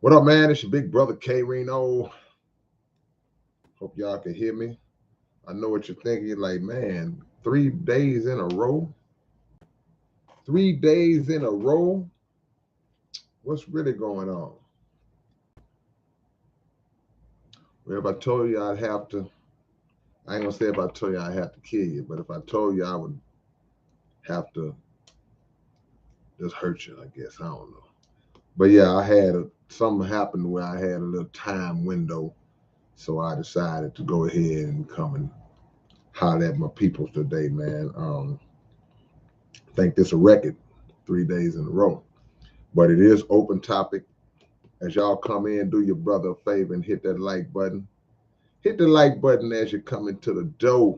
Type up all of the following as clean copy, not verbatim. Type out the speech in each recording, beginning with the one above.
What up, man? It's your big brother K-Rino. Hope y'all can hear me. I know what you're thinking. You're like, man, 3 days in a row? 3 days in a row? What's really going on? Well, if I told you I'd have to, I ain't gonna say if I told you I'd have to kill you, but if I told you I would have to just hurt you, I guess. I don't know. But yeah, something happened where I had a little time window. So I decided to go ahead and come and holler at my peoples today, man. I think this a record, 3 days in a row. But it is open topic. As y'all come in, do your brother a favor and hit that like button. Hit the like button as you come into the door.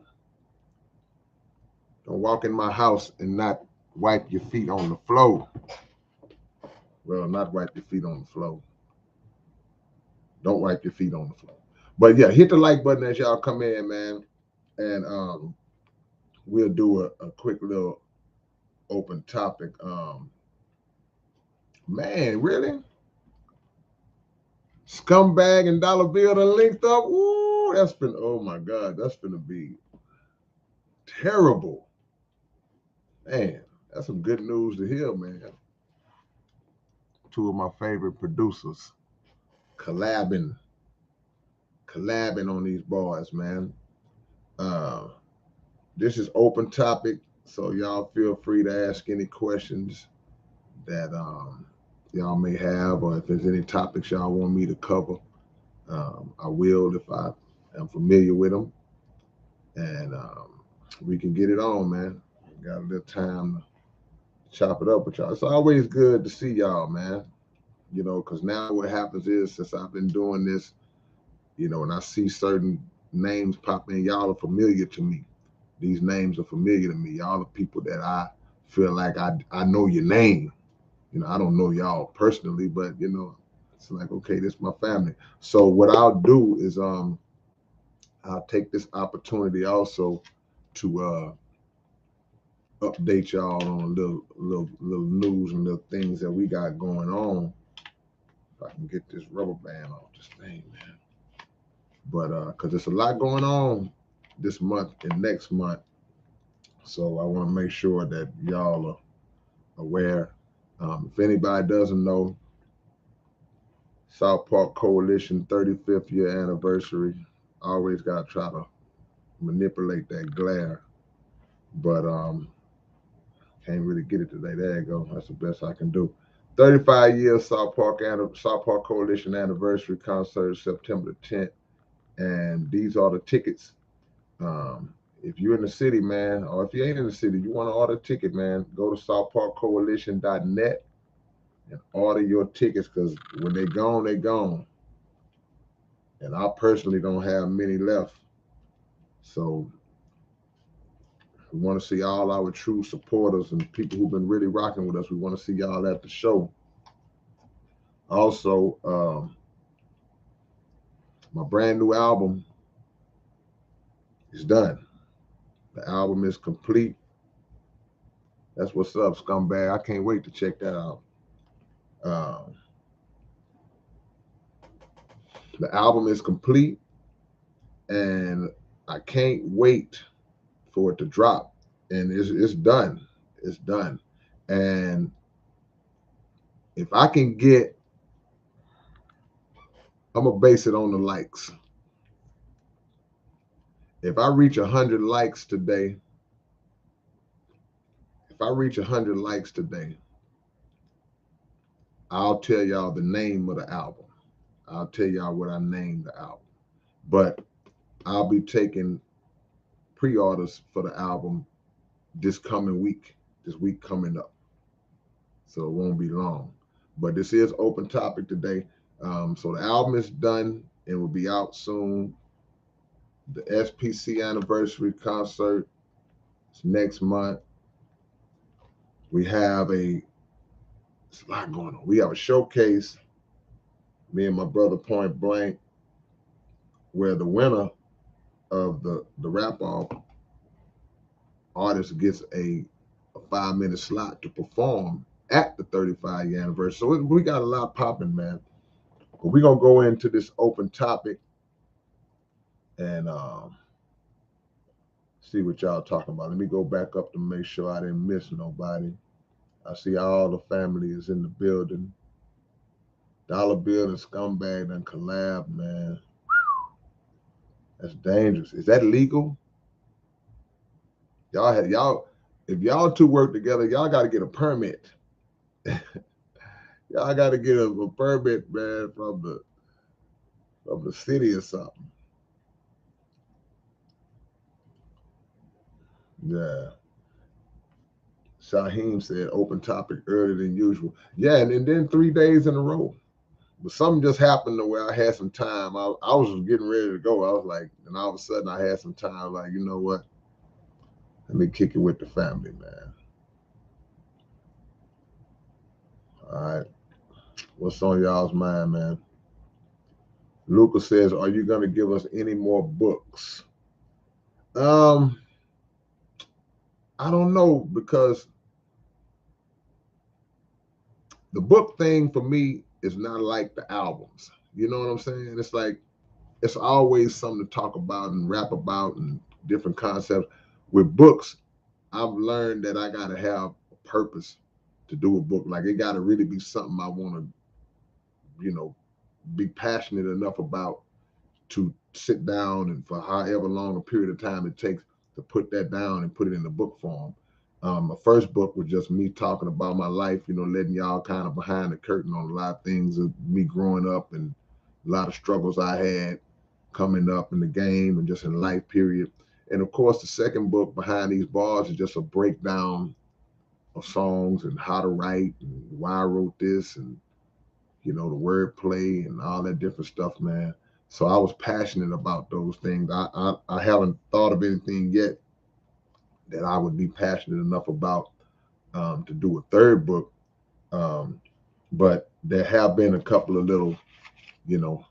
Don't walk in my house and not wipe your feet on the floor. Well, not wipe your feet on the floor. Don't wipe your feet on the floor. But yeah, hit the like button as y'all come in, man. And we'll do a quick little open topic. Man, really? Scumbag and Dollar Bill done linked up. Ooh, oh my God, that's gonna be terrible. Man, that's some good news to hear, man. Two of my favorite producers collabing on these boys, man. This is open topic, so y'all feel free to ask any questions that y'all may have, or if there's any topics y'all want me to cover. I will if I am familiar with them, and we can get it on, man. Got a little time to chop it up with y'all. It's always good to see y'all, man. You know, because now what happens is, since I've been doing this, you know, and I see certain names pop in, y'all are familiar to me. These names are familiar to me. Y'all are people that I feel like I know your name. You know, I don't know y'all personally, but you know, it's like, okay, this is my family. So what I'll do is I'll take this opportunity also to update y'all on a little news and little things that we got going on. If I can get this rubber band off this thing, man. But because there's a lot going on this month and next month, so I want to make sure that y'all are aware. If anybody doesn't know, South Park Coalition 35th year anniversary. Always got to try to manipulate that glare, but can't really get it today. There you go. That's the best I can do. 35 years South Park Coalition anniversary concert, September the 10th, and these are the tickets. If you're in the city, man, or if you ain't in the city, you want to order a ticket, man, go to southparkcoalition.net and order your tickets, because when they're gone, they're gone. And I personally don't have many left. So we want to see all our true supporters and people who've been really rocking with us. We want to see y'all at the show. Also, my brand new album is done. The album is complete. That's what's up, Scumbag. I can't wait to check that out. The album is complete, and I can't wait for it to drop. And it's done. It's done. And if I can get, I'm gonna base it on the likes. If I reach 100 likes today, I'll tell y'all the name of the album. I'll tell y'all what I named the album. But I'll be taking pre-orders for the album this week coming up. So it won't be long. But this is open topic today. So the album is done and will be out soon. The SPC anniversary concert is next month. We have it's a lot going on. We have a showcase, me and my brother Point Blank, where the winner of the rap off artist gets a 5-minute slot to perform at the 35-year anniversary. So we got a lot popping, man. But we're gonna go into this open topic and see what y'all talking about. Let me go back up to make sure I didn't miss nobody. I see all the family is in the building. Dollar Bill and Scumbag and collab, man. That's dangerous. Is that legal? Y'all if y'all two work together, y'all got to get a permit. Y'all got to get a permit, man, from the city or something. Yeah. Shaheem said open topic earlier than usual. Yeah, and then 3 days in a row. But something just happened to where I had some time. I was getting ready to go. I was like, and all of a sudden I had some time. Like, you know what? Let me kick it with the family, man. All right. What's on y'all's mind, man? Lucas says, are you going to give us any more books? I don't know, because the book thing for me is not like the albums. You know what I'm saying? It's like it's always something to talk about and rap about and different concepts. With books, I've learned that I gotta have a purpose to do a book. Like it gotta really be something I wanna, you know, be passionate enough about to sit down and for however long a period of time it takes to put that down and put it in the book form. My first book was just me talking about my life, you know, letting y'all kind of behind the curtain on a lot of things of me growing up and a lot of struggles I had coming up in the game and just in life period. And of course, the second book, Behind These Bars, is just a breakdown of songs and how to write and why I wrote this and, you know, the wordplay and all that different stuff, man. So I was passionate about those things. I haven't thought of anything yet that I would be passionate enough about to do a third book. Um, but there have been a couple of little, you know,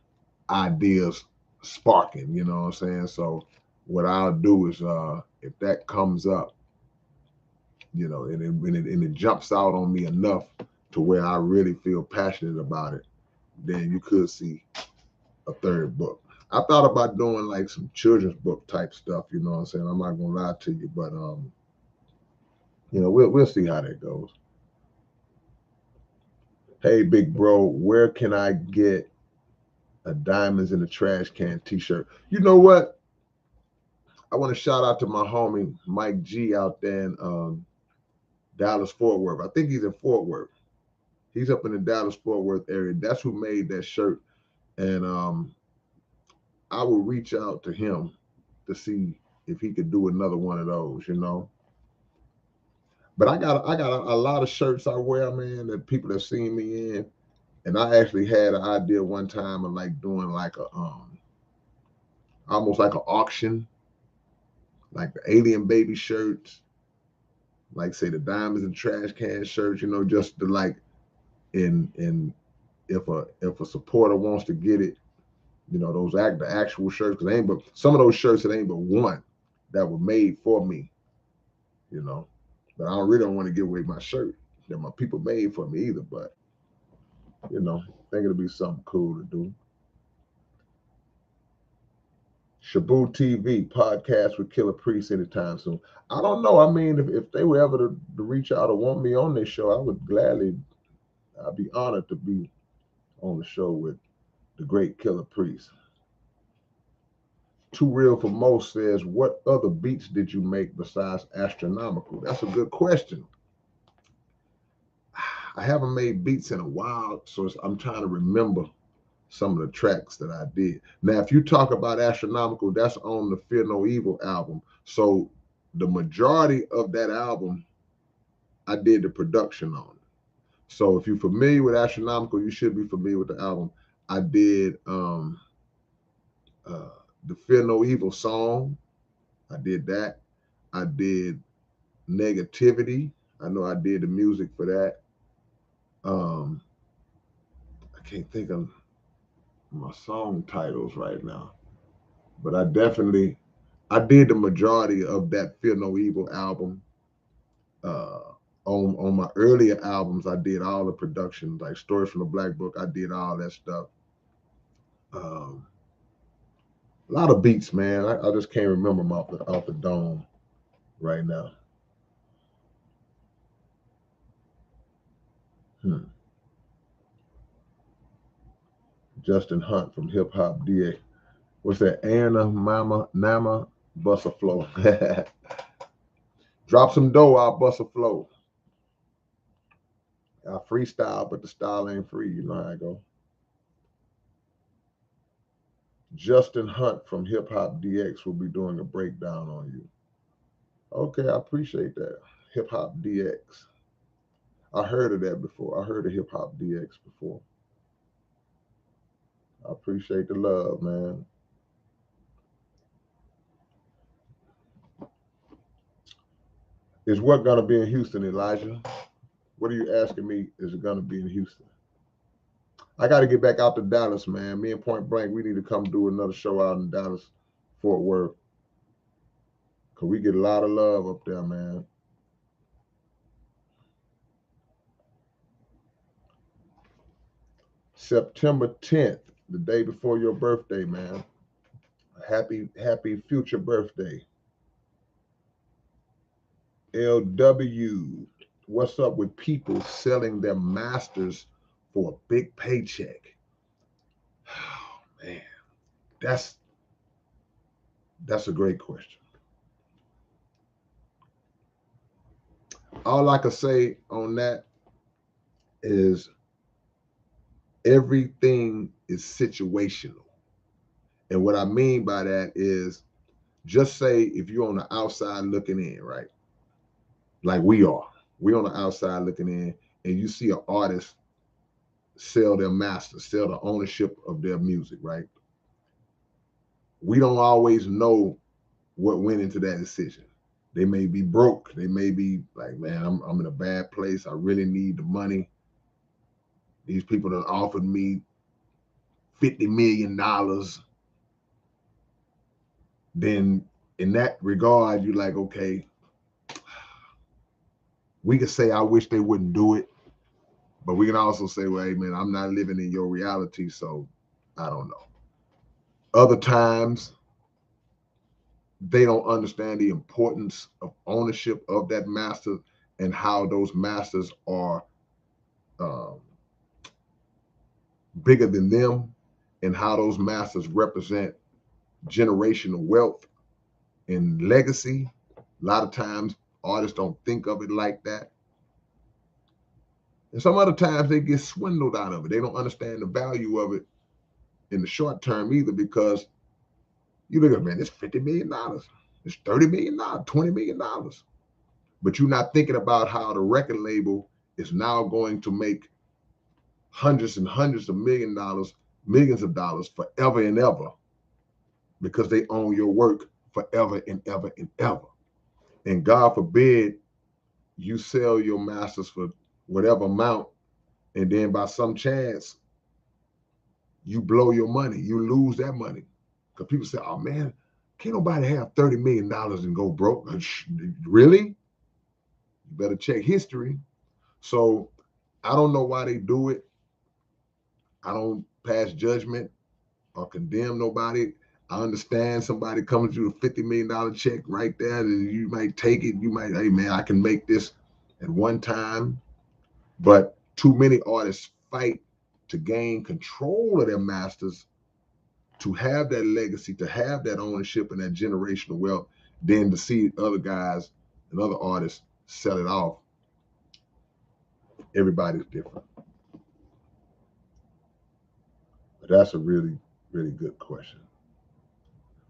ideas sparking, you know what I'm saying? So what I'll do is if that comes up, you know, and it jumps out on me enough to where I really feel passionate about it, then you could see a third book. I thought about doing like some children's book type stuff, you know what I'm saying? I'm not gonna lie to you, but you know, we'll see how that goes. Hey big bro, where can I get a diamonds in the trash can t-shirt? You know what? I want to shout out to my homie Mike G out there in Dallas Fort Worth. I think he's in Fort Worth. He's up in the Dallas Fort Worth area. That's who made that shirt. And I will reach out to him to see if he could do another one of those, you know. But I got a lot of shirts I wear, man, that people have seen me in. And I actually had an idea one time of like doing like a almost like an auction, like the alien baby shirts, like say the diamonds and trash can shirts, you know, just to like in if a supporter wants to get it, you know, those the actual shirts, because ain't but some of those shirts it ain't but one that were made for me, you know. But I don't really don't want to give away my shirt that my people made for me either. But you know, I think it'll be something cool to do. Shabu TV podcast with Killer Priest anytime soon. I don't know. I mean, if they were ever to reach out or want me on this show, I would gladly. I'd be honored to be on the show with the great Killer Priest. Too Real for Most says, what other beats did you make besides Astronomical? That's a good question. I haven't made beats in a while, so I'm trying to remember some of the tracks that I did. Now, if you talk about Astronomical, that's on the Fear No Evil album. So the majority of that album, I did the production on. So if you're familiar with Astronomical, you should be familiar with the album. I did uh, the Fear No Evil song. I did that. I did Negativity. I know I did the music for that. Um, I can't think of my song titles right now, but I did the majority of that Fear No Evil album. Uh, on my earlier albums, I did all the production, like Stories from the Black Book. I did all that stuff. A lot of beats, man. I just can't remember them off the dome right now. Justin Hunt from Hip Hop DA. What's that? Anna Mama Nama Bust a Flow. Drop some dough, I'll bust a flow. I freestyle, but the style ain't free. You know how I go. Justin Hunt from Hip Hop DX will be doing a breakdown on you. Okay, I appreciate that. Hip Hop DX. I heard of that before. I heard of Hip Hop DX before. I appreciate the love, man. Is what gonna be in Houston, Elijah? What are you asking me? Is it gonna be in Houston? I got to get back out to Dallas, man. Me and Point Blank, we need to come do another show out in Dallas, Fort Worth, cause we get a lot of love up there, man. September 10th, the day before your birthday, man. Happy future birthday. LW, what's up with people selling their masters for a big paycheck? Oh, man, that's a great question. All I can say on that is everything is situational. And what I mean by that is just say if you're on the outside looking in, right? Like we are. We on the outside looking in, and you see an artist sell their master, sell the ownership of their music, right? We don't always know what went into that decision. They may be broke. They may be like, man, I'm in a bad place. I really need the money. These people that offered me $50 million. Then in that regard, you're like, okay, we could say I wish they wouldn't do it, but we can also say, well, hey man, I'm not living in your reality, so I don't know. Other times they don't understand the importance of ownership of that master and how those masters are um, bigger than them and how those masters represent generational wealth and legacy. A lot of times artists don't think of it like that. And some other times they get swindled out of it. They don't understand the value of it in the short term either, because you look at, man, it's $50 million, it's $30 million, $20 million. But you're not thinking about how the record label is now going to make hundreds and hundreds of millions of dollars forever and ever, because they own your work forever and ever and ever. And God forbid you sell your masters for whatever amount, and then by some chance you blow your money, you lose that money. Because people say, oh man, can't nobody have $30 million and go broke. Really? You better check history. So I don't know why they do it. I don't pass judgment or condemn nobody. I understand somebody comes to you with a $50 million check right there, and you might take it. You might, hey man, I can make this at one time. But too many artists fight to gain control of their masters, to have that legacy, to have that ownership and that generational wealth, than to see other guys and other artists sell it off. Everybody's different. But that's a really, really good question.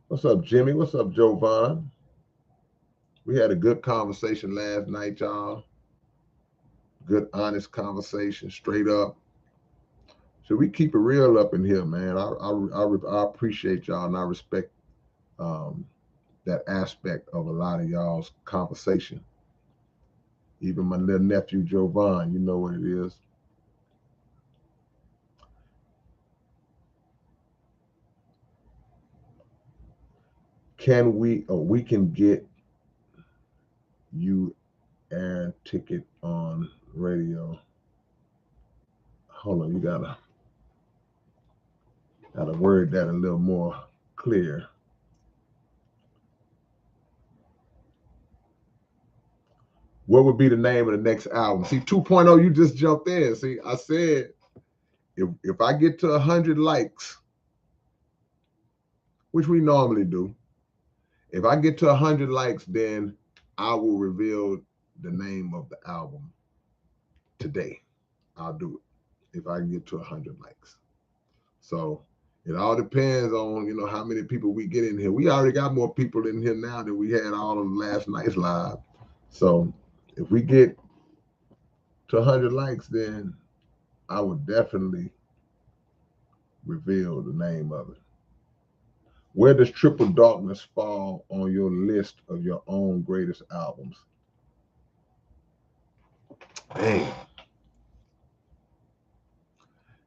What's up, Jimmy? What's up, Jovan? We had a good conversation last night, y'all. Good, honest conversation, straight up. So we keep it real up in here, man. I appreciate y'all, and I respect um, that aspect of a lot of y'all's conversation. Even my little nephew Jovan, you know what it is. We can get you air ticket on radio. Hold on, you gotta How to word that a little more clear. What would be the name of the next album? See, 2.0, you just jumped in. See, I said, if I get to 100 likes, which we normally do, if I get to 100 likes, then I will reveal the name of the album today. I'll do it if I get to 100 likes. So it all depends on, you know, how many people we get in here. We already got more people in here now than we had all of last night's live. So if we get to 100 likes, then I would definitely reveal the name of it. Where does Triple Darkness fall on your list of your own greatest albums? Dang.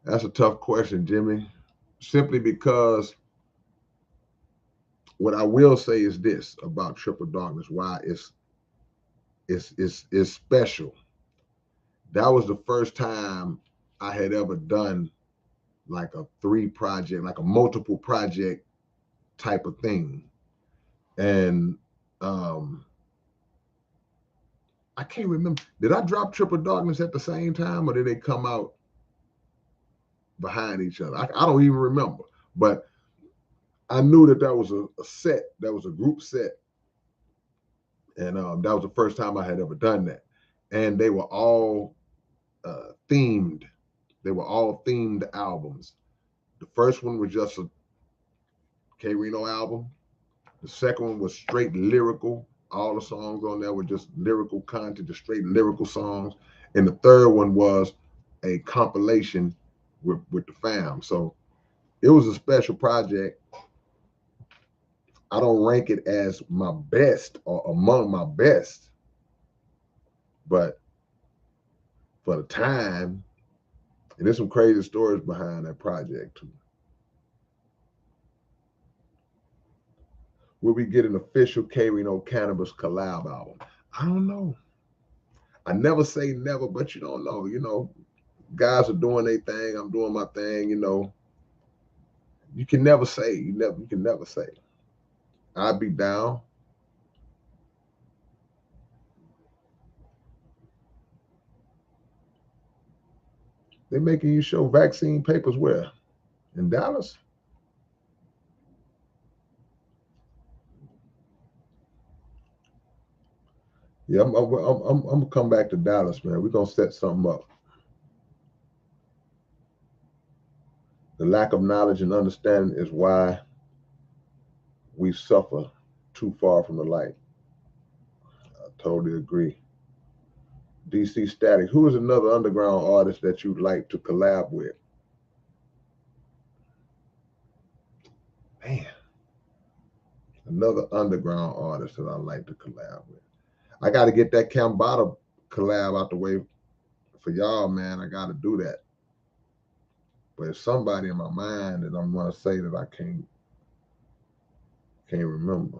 That's a tough question, Jimmy. Simply because what I will say is this about Triple Darkness, why it's special. That was the first time I had ever done like a like a multiple project type of thing. And I can't remember. Did I drop Triple Darkness at the same time, or did they come out behind each other? I don't even remember. But I knew that was a set. That was a group set. And that was the first time I had ever done that. And they were all themed. They were all themed albums. The first one was just a K-Rino album. The second one was straight lyrical. All the songs on there were just lyrical content, just straight lyrical songs. And the third one was a compilation with the fam. So it was a special project. I don't rank it as my best or among my best, but for the time, and there's some crazy stories behind that project too. Will we get an official K-Rino Cannabis collab album? I don't know. I never say never, but you don't know. You know, guys are doing their thing. I'm doing my thing. You know, you can never say. You can never say. I'd be down. They're making you show vaccine papers where? In Dallas? Yeah, I'm gonna come back to Dallas, man. We're gonna set something up. The lack of knowledge and understanding is why we suffer too far from the light. I totally agree. DC Static, who is another underground artist that you'd like to collab with? Man, another underground artist that I'd like to collab with. I got to get that Cambada collab out the way for y'all, man. I got to do that. But it's somebody in my mind that I'm going to say that I can't remember.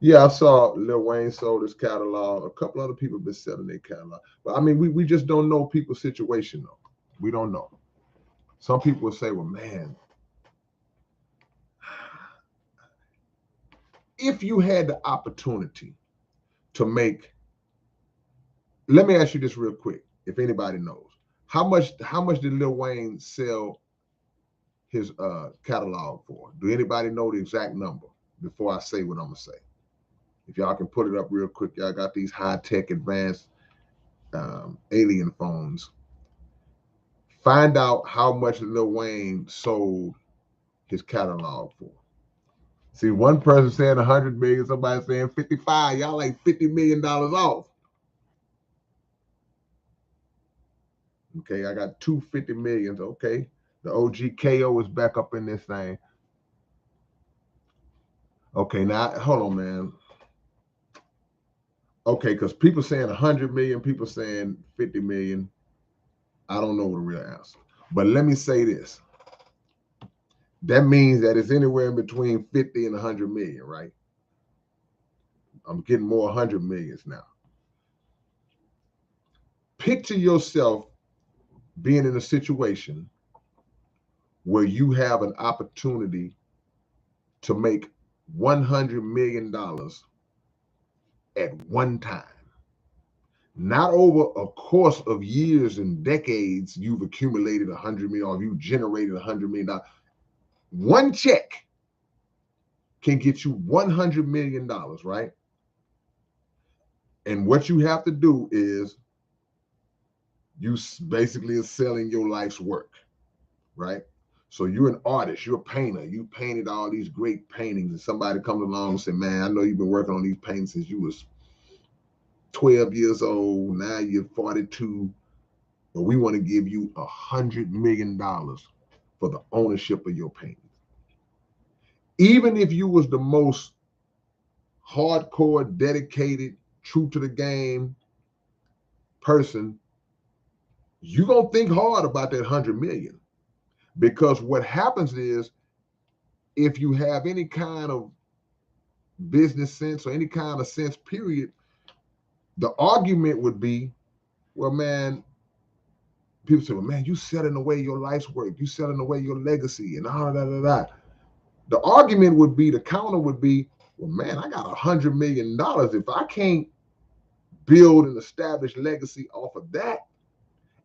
Yeah, I saw Lil Wayne sold his catalog. A couple other people been selling their catalog. But I mean, we just don't know people's situation though. We don't know. Some people will say, well, man, if you had the opportunity to make, let me ask you this real quick, if anybody knows, how much did Lil Wayne sell his catalog for? Do anybody know the exact number before I say what I'm gonna say? If y'all can put it up real quick, y'all got these high-tech advanced alien phones. Find out how much Lil Wayne sold his catalog for. See, one person saying 100 million, somebody saying 55. Y'all like $50 million off. Okay, I got 250 millions. Okay, the OG KO is back up in this thing. Okay, now hold on, man. Okay, because people saying 100 million, people saying 50 million. I don't know the real answer. But let me say this. That means that it's anywhere in between 50 and 100 million, right? I'm getting more 100 millions now. Picture yourself being in a situation where you have an opportunity to make $100 million at one time. Not over a course of years and decades, you've accumulated $100 million, or you've generated $100 million. One check can get you $100 million, right? And what you have to do is you basically are selling your life's work, right? So you're an artist, you're a painter, you painted all these great paintings, and somebody comes along and says, man, I know you've been working on these paintings since you was 12 years old, now you're 42, but we want to give you $100 million for the ownership of your paintings. Even if you was the most hardcore, dedicated, true to the game person, you're going to think hard about that 100 million. Because what happens is, if you have any kind of business sense or any kind of sense, period, the argument would be, well, man, people say, well, man, you selling away your life's work, you selling away your legacy, and all that. The argument would be, the counter would be, well, man, I got $100 million. If I can't build and establish legacy off of that,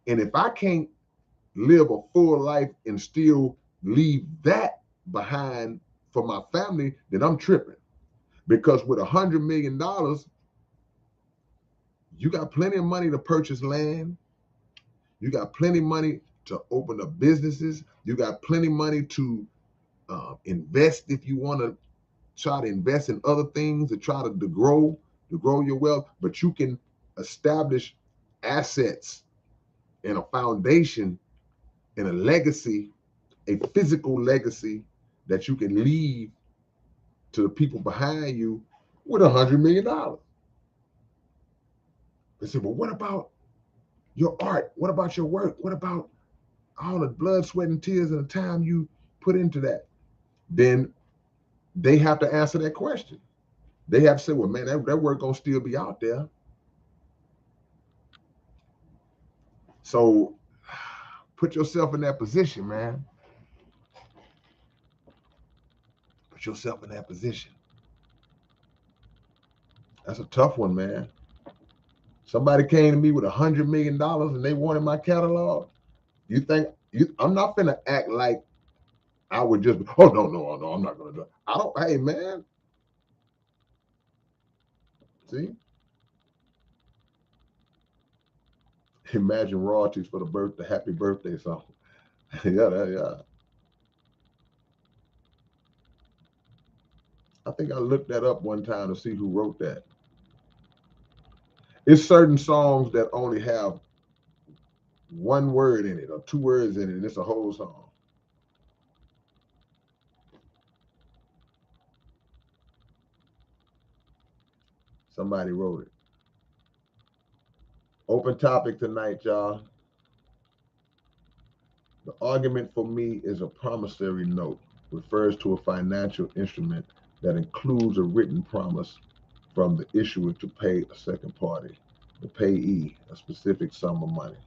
and if I can't live a full life and still leave that behind for my family, then I'm tripping. Because with $100 million, you got plenty of money to purchase land. You got plenty of money to open up businesses. You got plenty of money to invest if you want to try to invest in other things to try to grow your wealth. But you can establish assets and a foundation and a legacy, a physical legacy that you can leave to the people behind you with $100 million. They say, well, what about your art? What about your work? What about all the blood, sweat, and tears and the time you put into that? Then they have to answer that question. They have to say, well, man, that work gonna still be out there. So put yourself in that position, man. Put yourself in that position. That's a tough one, man. Somebody came to me with $100 million and they wanted my catalog. You think I'm not finna act like I would just, oh, no, I'm not gonna do it. I don't, hey, man. See? Imagine royalties for the happy birthday song. Yeah. I think I looked that up one time to see who wrote that. It's certain songs that only have one word in it or two words in it, and it's a whole song. Somebody wrote it. Open topic tonight, y'all. The argument for me is a promissory note. Refers to a financial instrument that includes a written promise from the issuer to pay a second party, the payee, a specific sum of money.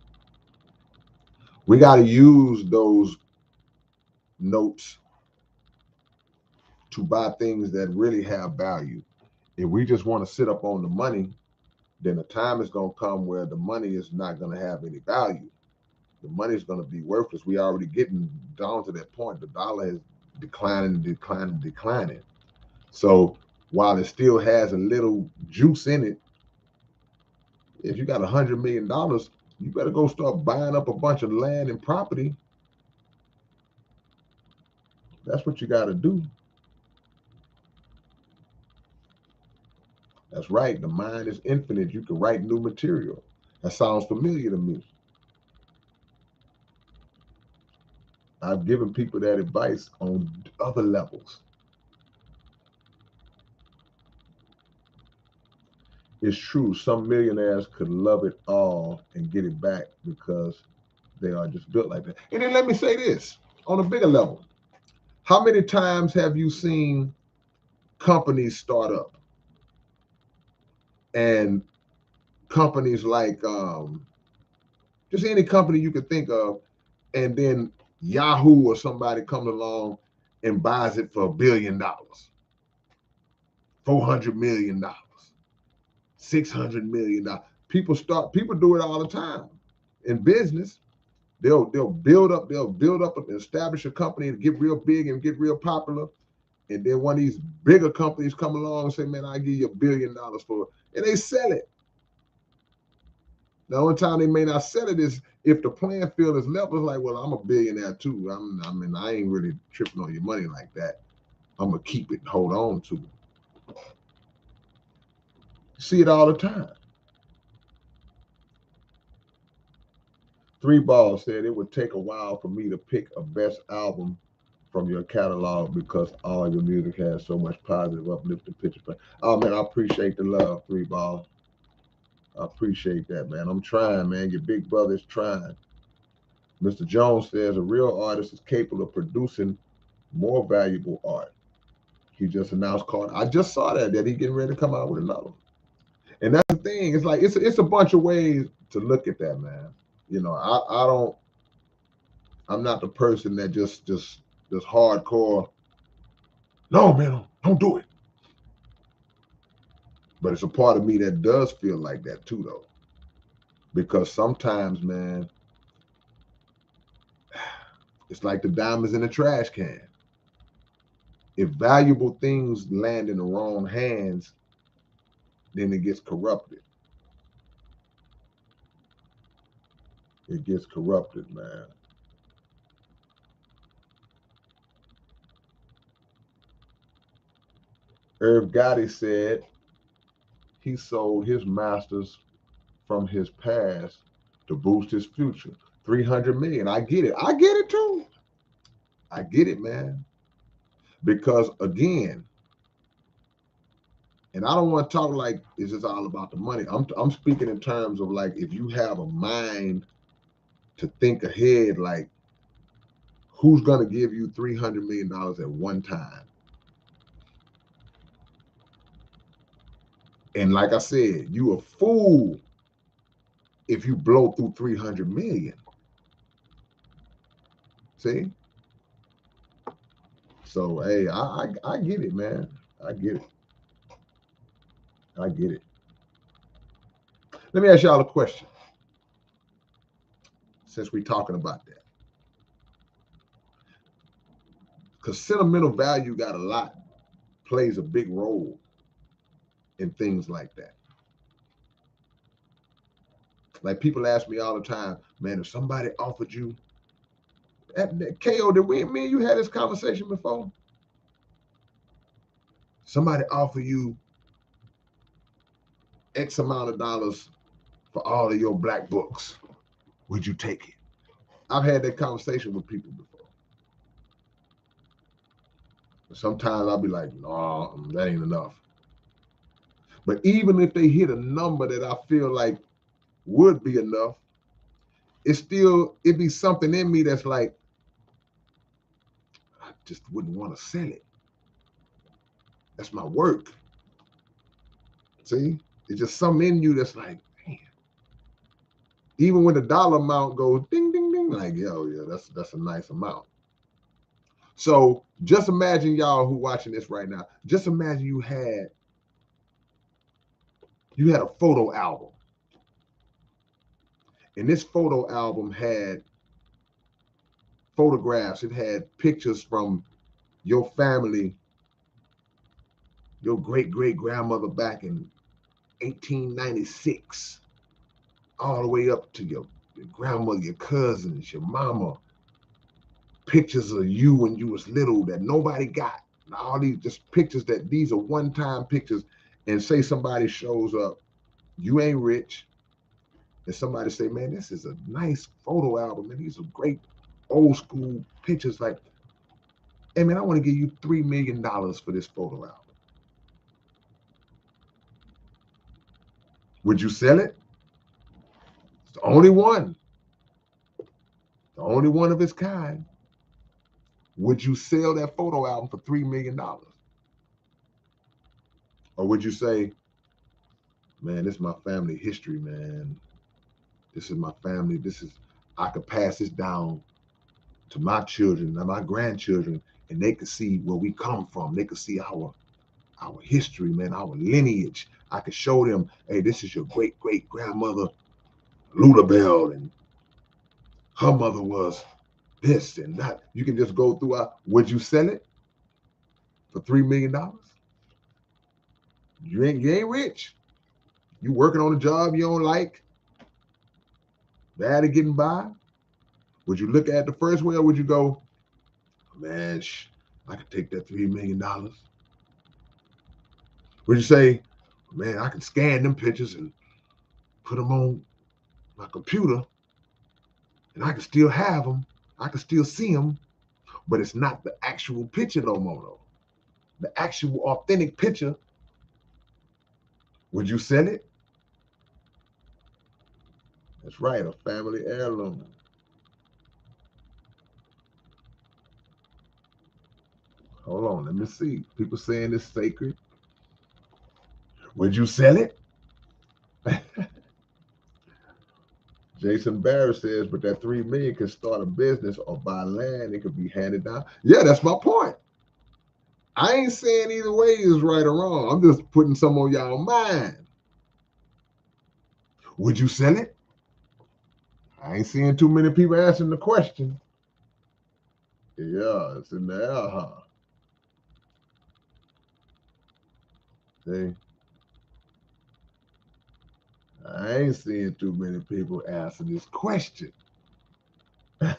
We got to use those notes to buy things that really have value. If we just want to sit up on the money, then the time is going to come where the money is not going to have any value. The money is going to be worthless. We already getting down to that point. The dollar is declining. So while it still has a little juice in it, if you got $100 million, you better go start buying up a bunch of land and property. That's what you got to do. That's right. The mind is infinite. You can write new material. That sounds familiar to me. I've given people that advice on other levels. It's true, some millionaires could love it all and get it back because they are just built like that. And then let me say this on a bigger level. How many times have you seen companies start up? And companies like Just any company you could think of, and then Yahoo or somebody comes along and buys it for $1 billion, $400 million, $600 million. People do it all the time in business. They'll build up and establish a company and get real big and get real popular. And then one of these bigger companies come along and say, man, I'll give you $1 billion for it. And they sell it. The only time they may not sell it is if the playing field is level. It's like, well, I'm a billionaire too. I ain't really tripping on your money like that. I'm going to keep it and hold on to it. See it all the time. 3 Balls said it would take a while for me to pick a best album from your catalog because all your music has so much positive, uplifting pictures. Oh man, I appreciate the love, 3 Balls. I appreciate that, man. I'm trying, man. Your big brother is trying. Mr. Jones says a real artist is capable of producing more valuable art. He just announced called. I just saw that he getting ready to come out with another one. And that's the thing. It's like it's a bunch of ways to look at that, man. You know, I'm not the person that just hardcore. No, man, don't do it. But it's a part of me that does feel like that too, though. Because sometimes, man, it's like the diamonds in the trash can. If valuable things land in the wrong hands, then it gets corrupted. It gets corrupted, man. Irv Gotti said he sold his masters from his past to boost his future. 300 million. I get it. I get it too. I get it, man. Because again, and I don't want to talk like it's just all about the money. I'm speaking in terms of like if you have a mind to think ahead, like who's gonna give you $300 million at one time? And like I said, you a fool if you blow through 300 million. See? So hey, I get it, man. I get it. I get it. Let me ask y'all a question. Since we're talking about that. Because sentimental value got a lot, plays a big role in things like that. Like people ask me all the time, man, if somebody offered you, KO, did me and you had this conversation before? Somebody offer you X amount of dollars for all of your black books. Would you take it? I've had that conversation with people before. Sometimes I'll be like, no, that ain't enough. But even if they hit a number that I feel like would be enough, it'd be something in me that's like, I just wouldn't want to sell it. That's my work. See? It's just something in you that's like, man. Even when the dollar amount goes ding, ding, ding, like, yo, yeah, that's a nice amount. So just imagine y'all who watching this right now, just imagine you had a photo album. And this photo album had photographs. It had pictures from your family, your great-great-grandmother back in 1896, all the way up to your grandmother, your cousins, your mama, pictures of you when you was little that nobody got. All these just pictures that these are one-time pictures. And say somebody shows up, you ain't rich, and somebody say, man, this is a nice photo album, and these are great old school pictures. Like, hey man, I want to give you $3 million for this photo album. Would you sell it? It's the only one. The only one of its kind. Would you sell that photo album for $3 million? Or would you say, man, this is my family history, man. This is my family. I could pass this down to my children and my grandchildren, and they could see where we come from. They could see our history, man, our lineage. I could show them, hey, this is your great great grandmother Ludabelle, and her mother was this and that. You can just go through. Would you sell it for $3 million? You ain't rich. You working on a job you don't like, bad at getting by. Would you look at the first way, or would you go, man, I could take that $3 million? Would you say, man, I can scan them pictures and put them on my computer, and I can still have them. I can still see them, but it's not the actual picture no more, though. The actual authentic picture. Would you sell it? That's right, a family heirloom. Hold on, let me see. People saying it's sacred. Would you sell it? Jason Barrett says, but that $3 million can start a business or buy land. It could be handed down. Yeah, that's my point. I ain't saying either way is right or wrong. I'm just putting some on y'all mind. Would you sell it? I ain't seeing too many people answering the question. Yeah, it's in the air, huh? See, I ain't seeing too many people answer this question. Y'all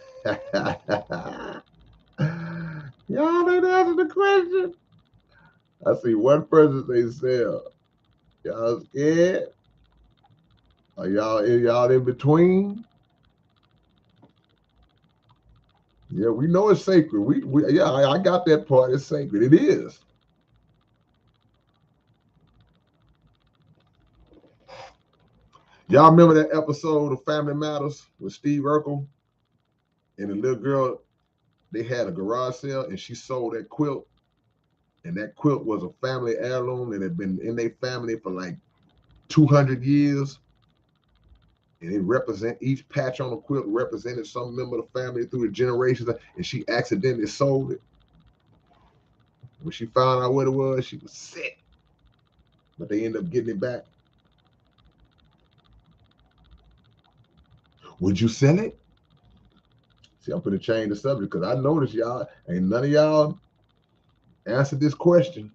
didn't answer the question. I see one person say sell. Y'all scared? Are y'all in between? Yeah, we know it's sacred. Yeah, I got that part. It's sacred. It is. Y'all remember that episode of Family Matters with Steve Urkel and the little girl? They had a garage sale and she sold that quilt, and that quilt was a family heirloom that had been in their family for like 200 years. And it represent each patch on the quilt represented some member of the family through the generations, and she accidentally sold it. When she found out what it was, she was sick. But they ended up getting it back. Would you sell it? See, I'm gonna change the subject because I noticed y'all ain't none of y'all answered this question.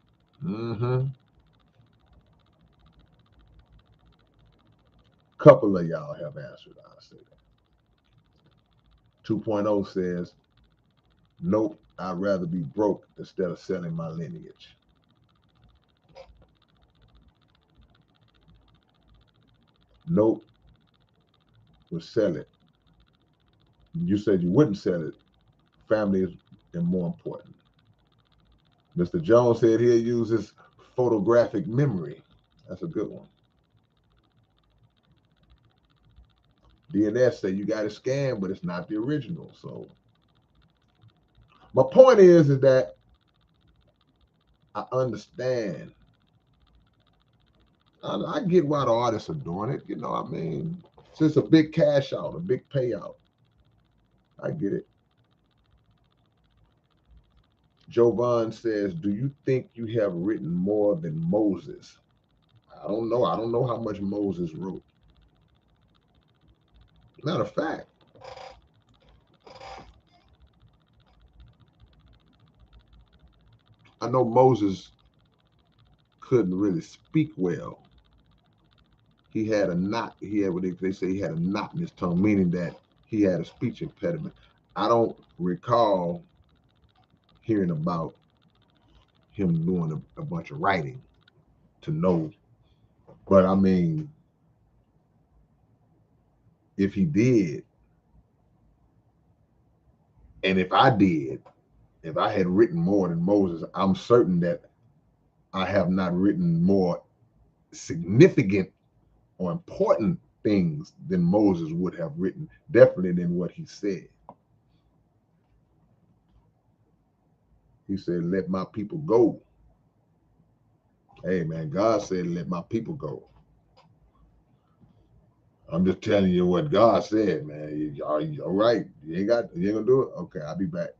Couple of y'all have answered. I'll say that. 2.0 says, nope, I'd rather be broke instead of selling my lineage. Nope, would sell it. You said you wouldn't sell it. Family is more important. Mr. Jones said he'll use his photographic memory. That's a good one. DNS say you got it scanned, but it's not the original. So my point is that I understand. I get why the artists are doing it. You know what I mean? It's just a big cash out, a big payout. I get it. Jovan says, do you think you have written more than Moses? I don't know. I don't know how much Moses wrote. Matter of fact, I know Moses couldn't really speak well. He had a knot. He had what they say he had a knot in his tongue, meaning that he had a speech impediment. I don't recall hearing about him doing a bunch of writing to know. But I mean, if he did, and if I did, if I had written more than Moses, I'm certain that I have not written more significant or important things than Moses would have written, definitely than what he said. He said, let my people go. Hey, man, God said, let my people go. I'm just telling you what God said, man. Are you all right? You ain't gonna do it? Okay, I'll be back.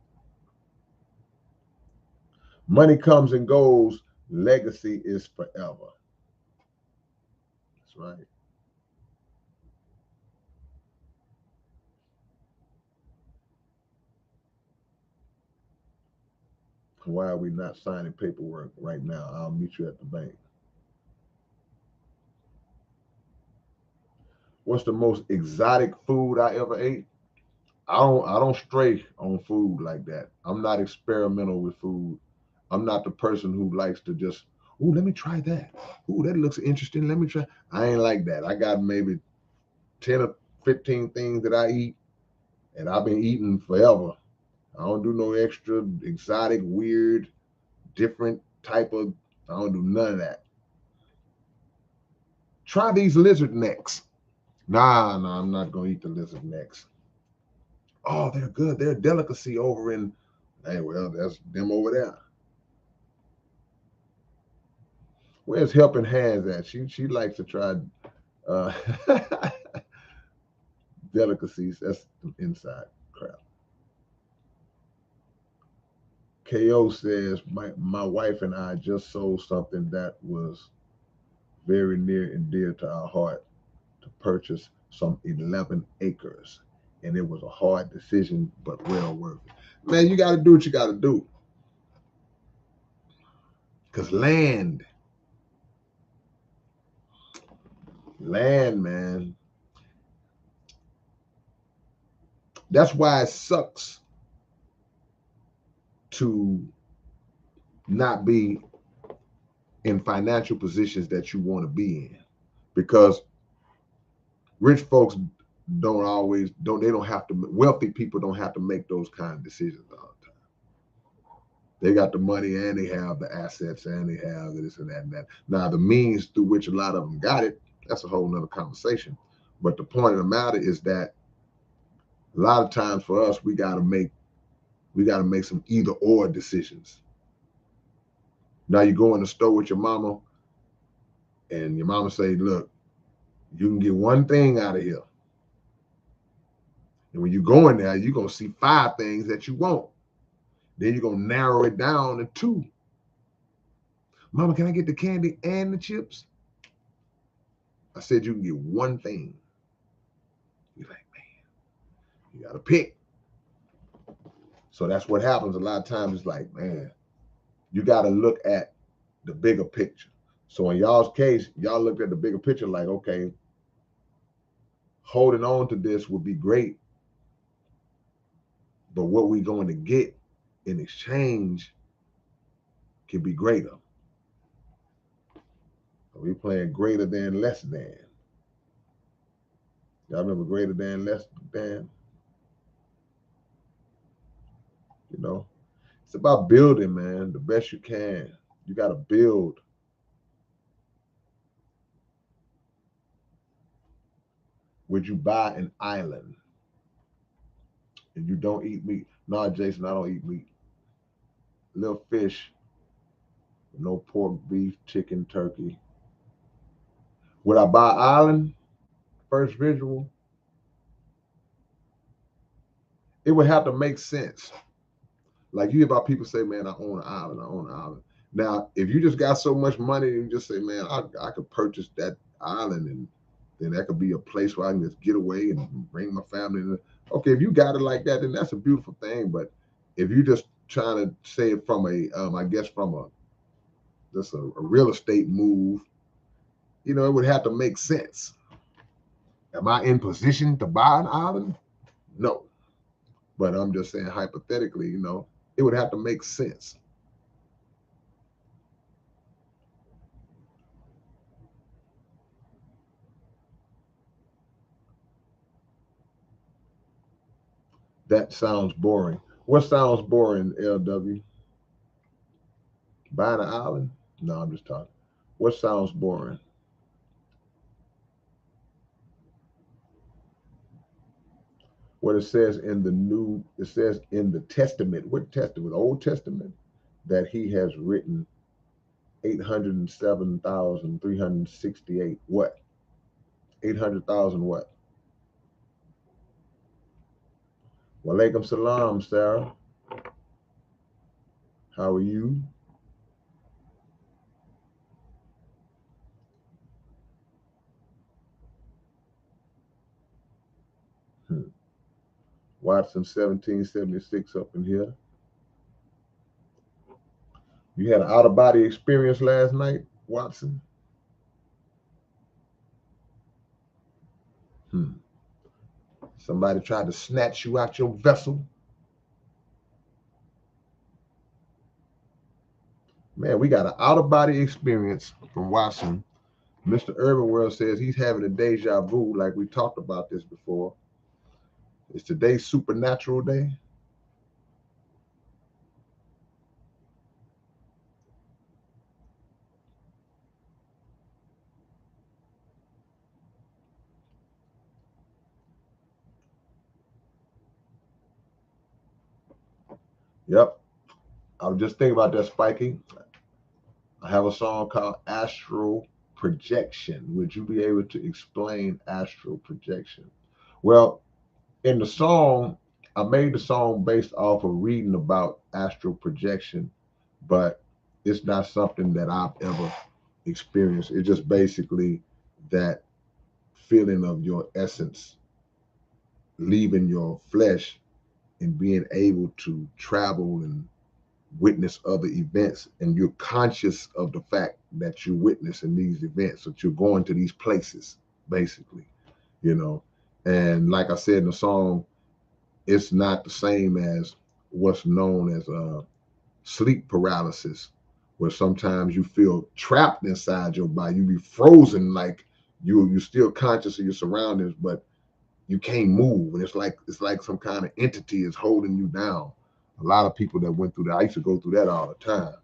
Money comes and goes, legacy is forever. That's right. Why are we not signing paperwork right now? I'll meet you at the bank. What's the most exotic food I ever ate? I don't stray on food like that. I'm not experimental with food. I'm not the person who likes to just, oh, let me try that. Oh, that looks interesting. Let me try. I ain't like that. I got maybe 10 or 15 things that I eat, and I've been eating forever. I don't do no extra exotic, weird, different type of, I don't do none of that. Try these lizard necks. Nah, I'm not gonna eat the lizard necks. Oh, they're good. They're a delicacy over in, hey, well, that's them over there. Where's Helping Hands at? She likes to try uh delicacies. That's the inside crap. KO says my wife and I just sold something that was very near and dear to our heart to purchase some 11 acres. And it was a hard decision, but well worth it. Man, you got to do what you got to do. Because land, man, that's why it sucks to not be in financial positions that you want to be in. Because rich folks don't have to, wealthy people don't have to make those kind of decisions all the time. They got the money and they have the assets and they have this and that and that. Now, the means through which a lot of them got it, that's a whole nother conversation. But the point of the matter is that a lot of times for us, we gotta make some either or decisions. Now you go in the store with your mama and your mama say, look, you can get one thing out of here. And when you go in there, you're gonna see 5 things that you want. Then you're gonna narrow it down to 2. Mama, can I get the candy and the chips? I said you can get one thing. You're like, man, you gotta pick. So that's what happens a lot of times. It's like, man, you gotta look at the bigger picture. So in y'all's case, y'all looked at the bigger picture like, okay, holding on to this would be great, but what we going to get in exchange can be greater. So we playing greater than less than. Y'all remember greater than less than? You know, it's about building, man, the best you can. You got to build. Would you buy an island and you don't eat meat? No, Jason, I don't eat meat. Little fish, no pork, beef, chicken, turkey. Would I buy an island? First visual, it would have to make sense. Like you hear about people say, man, I own an island, I own an island. Now, if you just got so much money and you just say, man, I could purchase that island and then that could be a place where I can just get away and bring my family in. Okay, if you got it like that, then that's a beautiful thing. But if you just trying to say it from I guess from a real estate move, it would have to make sense. Am I in position to buy an island? No. But I'm just saying hypothetically, it would have to make sense. That sounds boring. What sounds boring, LW? Buying an island? No, I'm just talking. What sounds boring? What it says in the Testament. What Testament? Old Testament, that he has written 807,368. What? 800,000 what? Walaikum salam, Sarah. How are you? Watson 1776 up in here. You had an out of body experience last night, Watson? Somebody tried to snatch you out your vessel? Man, we got an out of body experience from Watson. Mr. Urban World says he's having a deja vu, like we talked about this before. Is today supernatural day? Yep. I was just thinking about that, Spiky. I have a song called Astral Projection. Would you be able to explain astral projection? Well, in the song, I made the song based off of reading about astral projection, but it's not something that I've ever experienced. It's just basically that feeling of your essence leaving your flesh and being able to travel and witness other events, and you're conscious of the fact that you're witnessing these events, that you're going to these places, basically, you know. And like I said in the song, it's not the same as what's known as sleep paralysis, where sometimes you feel trapped inside your body, you be frozen, like you're still conscious of your surroundings, but you can't move, and it's like some kind of entity is holding you down. A lot of people that went through that, I used to go through that all the time,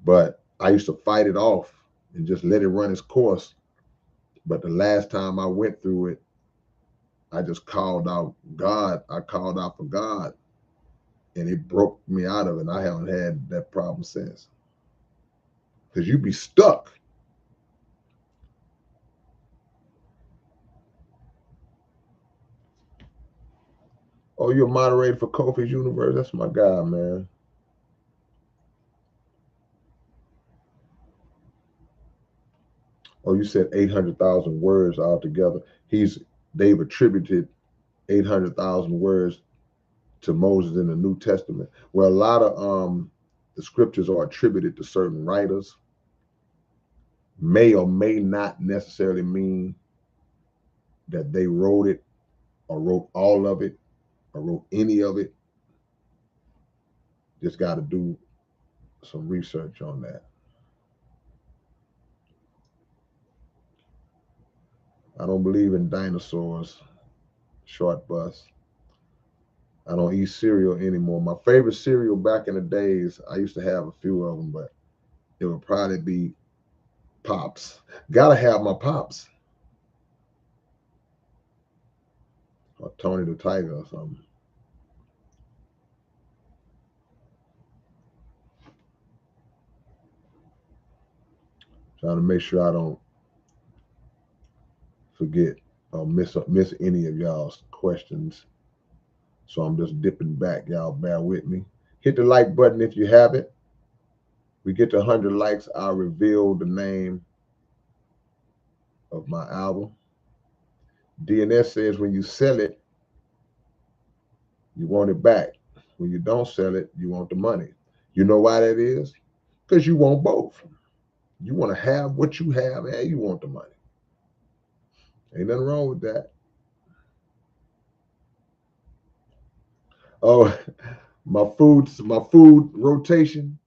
but I used to fight it off and just let it run its course. But the last time I went through it, I just called out God. I called out for God, and it broke me out of it. And I haven't had that problem since. Because you be stuck. Oh, you're a moderator for Kofi's Universe? That's my guy, man. Oh, you said 800,000 words altogether. They've attributed 800,000 words to Moses in the New Testament. Well, a lot of the scriptures are attributed to certain writers, may or may not necessarily mean that they wrote it or wrote all of it or wrote any of it. Just got to do some research on that. I don't believe in dinosaurs, short bus. I don't eat cereal anymore. My favorite cereal back in the days, I used to have a few of them, but it would probably be Pops. Gotta have my Pops or Tony the Tiger or something. Trying to make sure I don't forget or miss any of y'all's questions. So I'm just dipping back. Y'all bear with me. Hit the like button if you haven't. We get to 100 likes, I'll reveal the name of my album. DNS says when you sell it, you want it back. When you don't sell it, you want the money. You know why that is? Because you want both. You want to have what you have and you want the money. Ain't nothing wrong with that. Oh, my food rotation.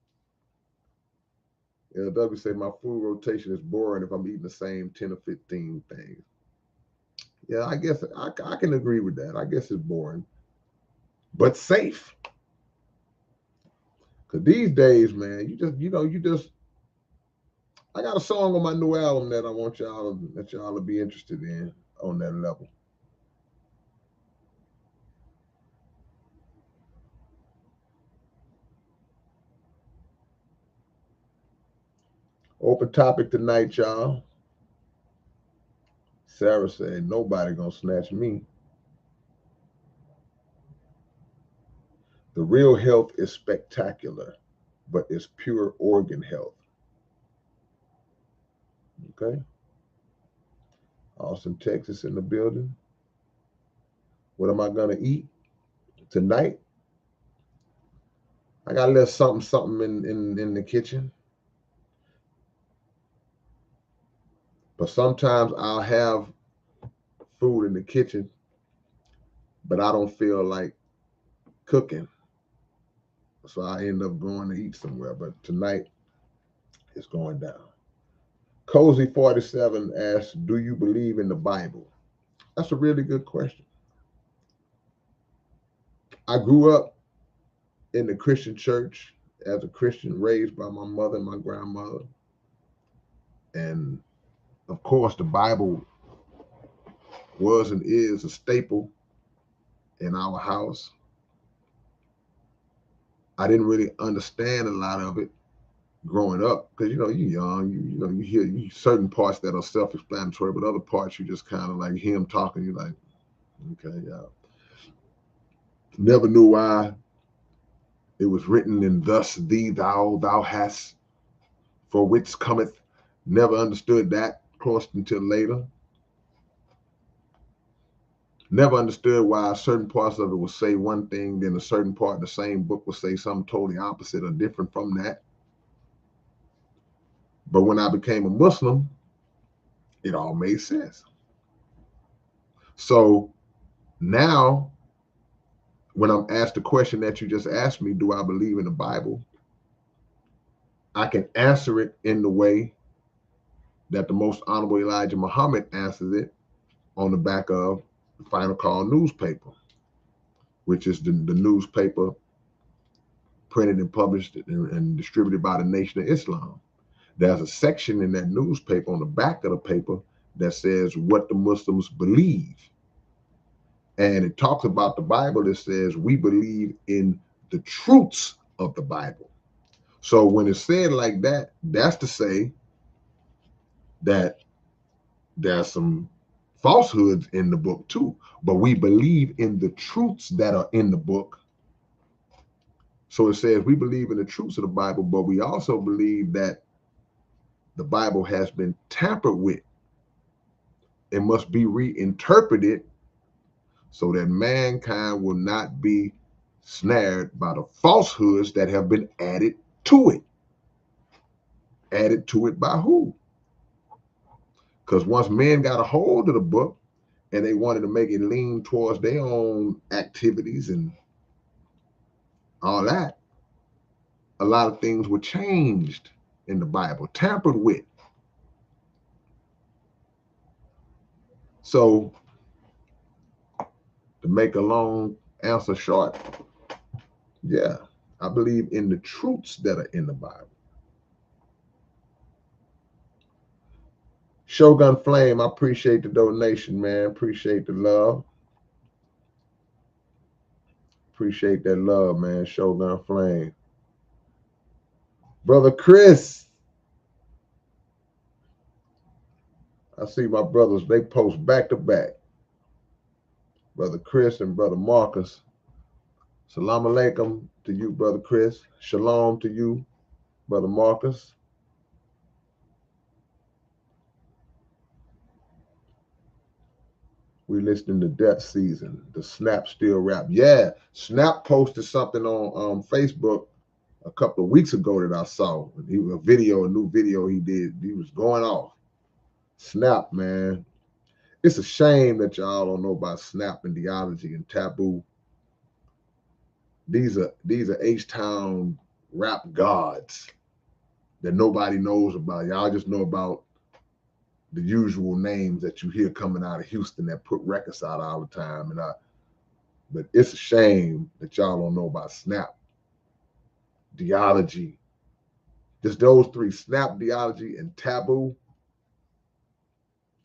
LW say my food rotation is boring if I'm eating the same 10 or 15 things. Yeah, I guess I can agree with that. I guess it's boring, but safe. Cause these days, man, you just I got a song on my new album that I want y'all to be interested in on that level. Open topic tonight, y'all. Sarah said, nobody gonna snatch me. The real health is spectacular, but it's pure organ health. Okay. Austin, Texas in the building. What am I gonna eat tonight? I got a little something in the kitchen. But sometimes I'll have food in the kitchen, but I don't feel like cooking. So I end up going to eat somewhere. But tonight it's going down. Cozy 47 asks, do you believe in the Bible? That's a really good question. I grew up in the Christian church as a Christian, raised by my mother and my grandmother. And of course, the Bible was and is a staple in our house. I didn't really understand a lot of it growing up because you're young, you hear certain parts that are self-explanatory, but other parts you just kind of like hear him talking. You're like, okay, yeah. Never knew why it was written in thus thee thou hast for which cometh. Never understood that, of course, until later. Never understood why certain parts of it will say one thing, then a certain part of the same book will say something totally opposite or different from that. But when I became a Muslim, it all made sense. So now, when I'm asked the question that you just asked me, do I believe in the Bible? I can answer it in the way that the most honorable Elijah Muhammad answers it on the back of the Final Call newspaper, which is the newspaper printed and published and distributed by the Nation of Islam. There's a section in that newspaper on the back of the paper that says what the Muslims believe. And it talks about the Bible. It says we believe in the truths of the Bible. So when it's said like that, that's to say that there's some falsehoods in the book too, but we believe in the truths that are in the book. So it says we believe in the truths of the Bible, but we also believe that the Bible has been tampered with and must be reinterpreted so that mankind will not be snared by the falsehoods that have been added to it. Added to it by who? Because once men got a hold of the book and they wanted to make it lean towards their own activities and all that, a lot of things were changed in the Bible, tampered with. So to make a long answer short, yeah, I believe in the truths that are in the Bible. Shogun Flame, I appreciate the donation, man. Appreciate the love. Appreciate that love, man. Shogun Flame. Brother Chris. I see my brothers, they post back to back. Brother Chris and Brother Marcus. Salam alaikum to you, Brother Chris. Shalom to you, Brother Marcus. We listening to Death Season. The Snap still rap. Yeah, Snap posted something on Facebook a couple of weeks ago that I saw. A new video he did. He was going off. Snap, man. It's a shame that y'all don't know about Snap and Theology and Taboo. These are H-Town rap gods that nobody knows about. Y'all just know about the usual names that you hear coming out of Houston that put records out all the time. But it's a shame that y'all don't know about Snap, Theology. Just those three, Snap, Theology, and Taboo.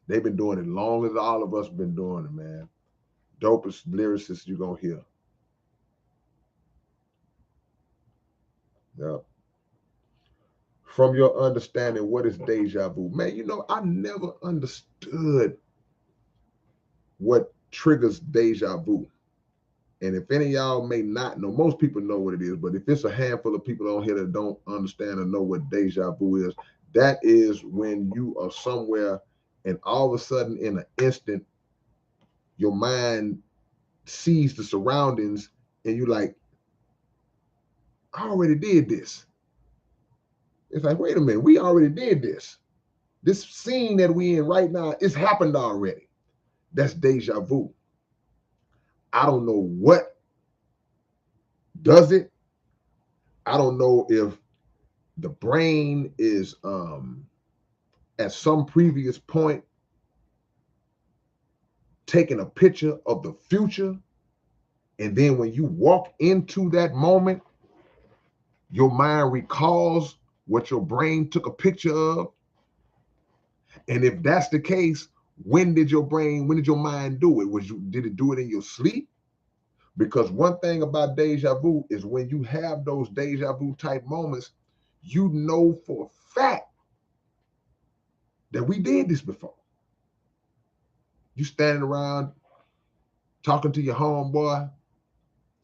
They've been doing it long as all of us been doing it, man. Dopest lyricists you're gonna hear. Yeah. From your understanding, what is deja vu? Man, I never understood what triggers deja vu. And if any of y'all may not know, most people know what it is, but if it's a handful of people on here that don't understand or know what deja vu is, that is when you are somewhere and all of a sudden in an instant, your mind sees the surroundings and you like, I already did this. It's like, wait a minute, we already did this. This scene that we in right now, it's happened already. That's deja vu. I don't know what does it. I don't know if the brain is at some previous point taking a picture of the future, and then when you walk into that moment, your mind recalls what your brain took a picture of. And if that's the case, when did your mind do it? Did it do it in your sleep? Because one thing about deja vu is when you have those deja vu type moments, you know for a fact that we did this before. You standing around talking to your homeboy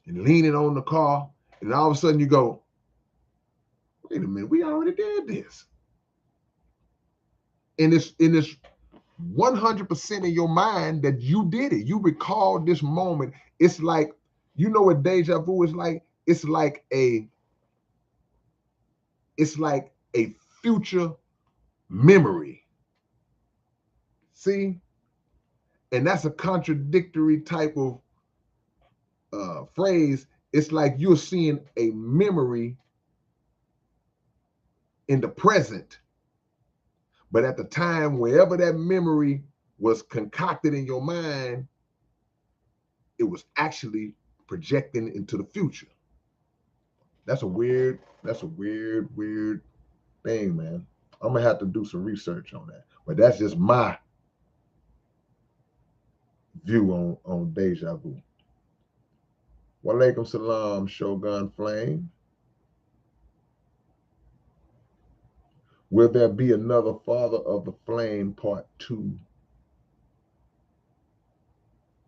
and leaning on the car, and all of a sudden you go, wait a minute, we already did this. And it's 100% in your mind that you did it. You recall this moment. It's like, you know what deja vu is like? It's like a future memory. See? And that's a contradictory type of phrase. It's like you're seeing a memory in the present, but at the time, wherever that memory was concocted in your mind, it was actually projecting into the future. That's a weird thing, man. I'm gonna have to do some research on that. But that's just my view on deja vu. Walaikum salam, Shogun Flame. Will there be another Father of the Flame part 2?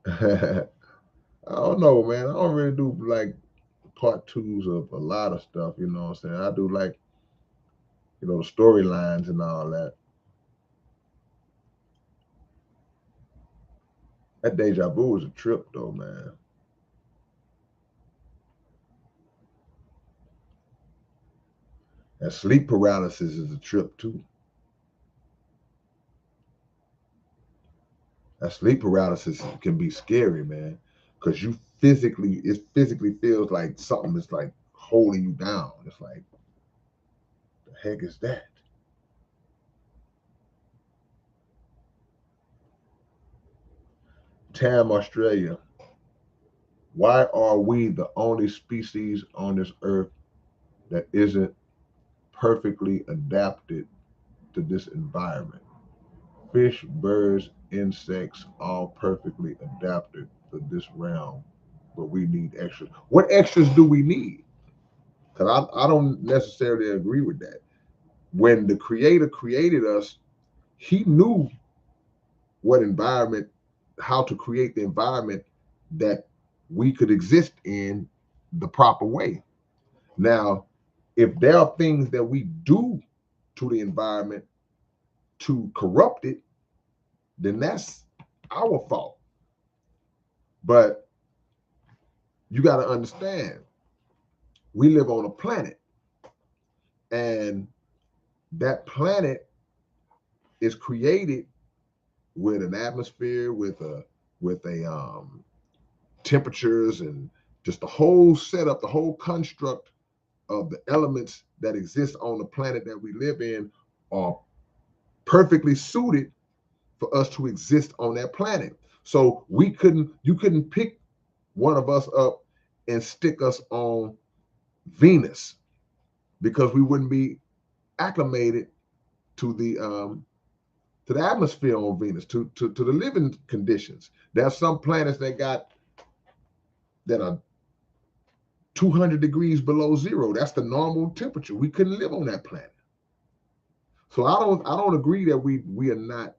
I don't know, man. I don't really do like part 2s of a lot of stuff, you know what I'm saying? I do like, the storylines and all that. That deja vu is a trip though, man. That sleep paralysis is a trip too. That sleep paralysis can be scary, man, because it physically feels like something is like holding you down. It's like, the heck is that? Tam, Australia. Why are we the only species on this earth that isn't perfectly adapted to this environment? Fish, birds, insects, all perfectly adapted to this realm, but we need extras. What extras do we need? Because I don't necessarily agree with that. When the Creator created us, He knew what environment, how to create the environment that we could exist in the proper way. Now, if there are things that we do to the environment to corrupt it, then that's our fault. But you got to understand, we live on a planet, and that planet is created with an atmosphere, with a temperatures, and just the whole setup, the whole construct of the elements that exist on the planet that we live in are perfectly suited for us to exist on that planet. So you couldn't pick one of us up and stick us on Venus, because we wouldn't be acclimated to the atmosphere on Venus, to the living conditions. There's some planets that are 200 degrees below zero. That's the normal temperature. We couldn't live on that planet. So I don't agree that we are not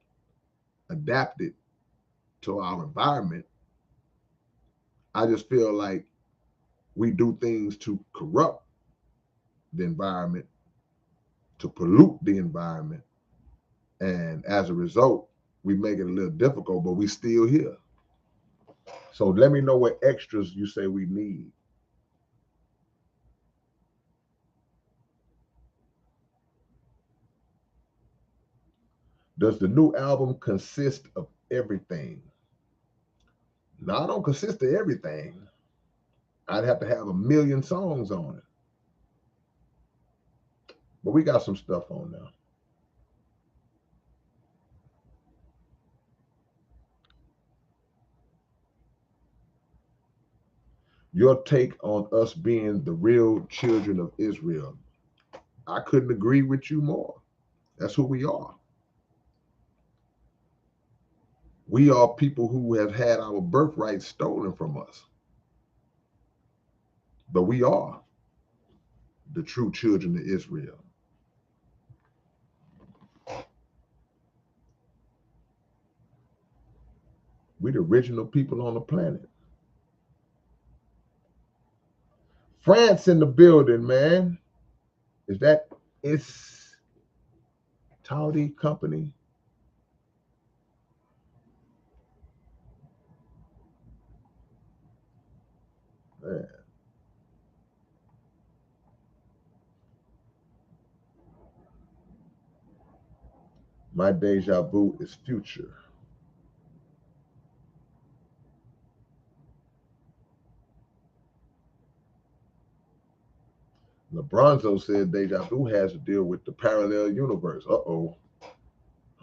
adapted to our environment. I just feel like we do things to corrupt the environment, to pollute the environment. And as a result, we make it a little difficult, but we still here. So let me know what extras you say we need. Does the new album consist of everything? No, I don't consist of everything. I'd have to have 1,000,000 songs on it. But we got some stuff on now. Your take on us being the real children of Israel. I couldn't agree with you more. That's who we are. We are people who have had our birthright stolen from us. But we are the true children of Israel. We the original people on the planet. France in the building, man. Is that Is Taudi Company? Man. My deja vu is future. LeBronzo said deja vu has to deal with the parallel universe. Uh-oh.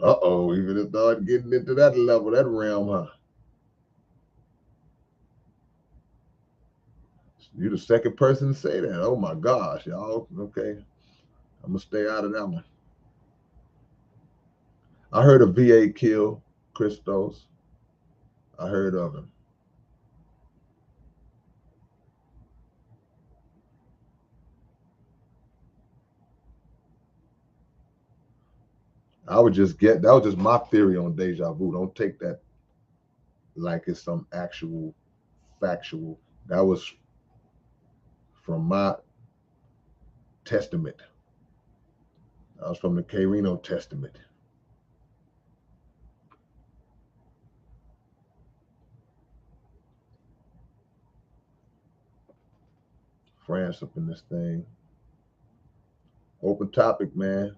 Uh-oh. Even if start getting into that level, that realm, huh? You're the second person to say that. Oh my gosh, y'all. Okay. I'm gonna stay out of that one. I heard of VA kill Christos. I heard of him. I would just get that was just my theory on deja vu. Don't take that like it's some actual factual. That was from my testament. That was from the K-Rino testament. France up in this thing. Open topic, man.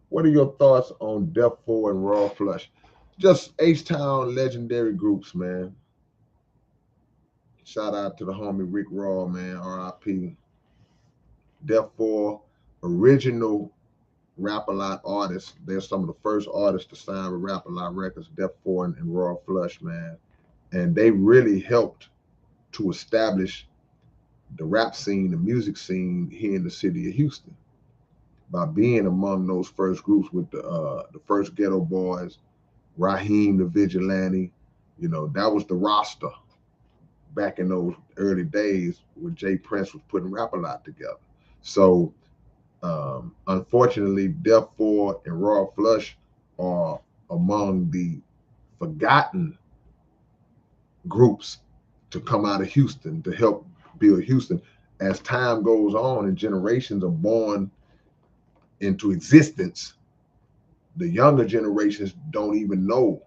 What are your thoughts on Def 4 and Raw Flush? Just H-Town legendary groups, man. Shout out to the homie Rick Raw, man. R.I.P. Def 4, original Rap-A-Lot artists. They're some of the first artists to sign with Rap-A-Lot Records, Def 4 and Raw Flush, man. And they really helped to establish the rap scene, the music scene here in the city of Houston by being among those first groups with the first Ghetto Boys, Raheem the Vigilante. You know, that was the roster back in those early days when Jay Prince was putting Rap-A-Lot together. So unfortunately, Def 4 and Raw Flush are among the forgotten groups to come out of Houston to help build Houston. As time goes on and generations are born into existence, the younger generations don't even know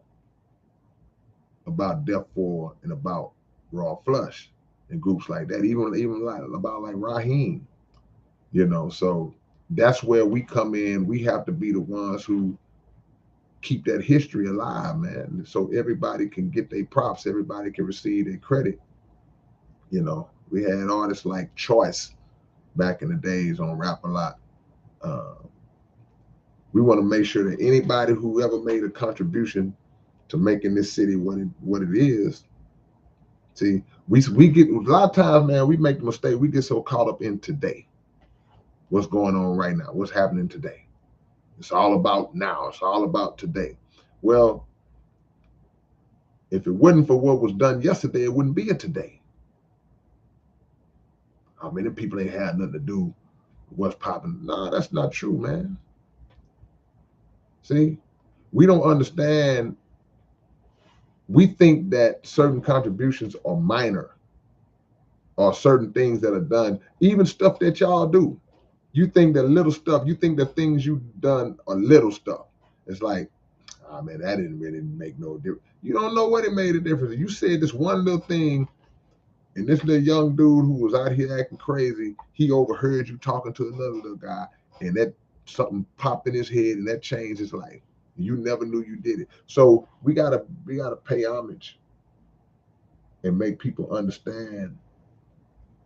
about Def 4 and about Raw Flush and groups like that, even like about like Raheem, you know. So that's where we come in. We have to be the ones who keep that history alive, man, so everybody can get their props, everybody can receive their credit. You know, we had artists like Choice back in the days on Rap-A-Lot. We want to make sure that anybody who ever made a contribution to making this city what it is. See, we get a lot of times, man, we make the mistake. We get so caught up in today. What's going on right now? What's happening today? It's all about now. It's all about today. Well, if it wasn't for what was done yesterday, it wouldn't be a today. How many people ain't had nothing to do with what's popping? No, that's not true, man. See, we don't understand We think that certain contributions are minor, or certain things that are done, even stuff that y'all do. You think that little stuff, you think the things you've done are little stuff. It's like, oh man, that didn't really make no difference. You don't know what it made a difference. You said this one little thing, and this little young dude who was out here acting crazy, he overheard you talking to another little guy, and that something popped in his head, and that changed his life. You never knew you did it. So we gotta pay homage and make people understand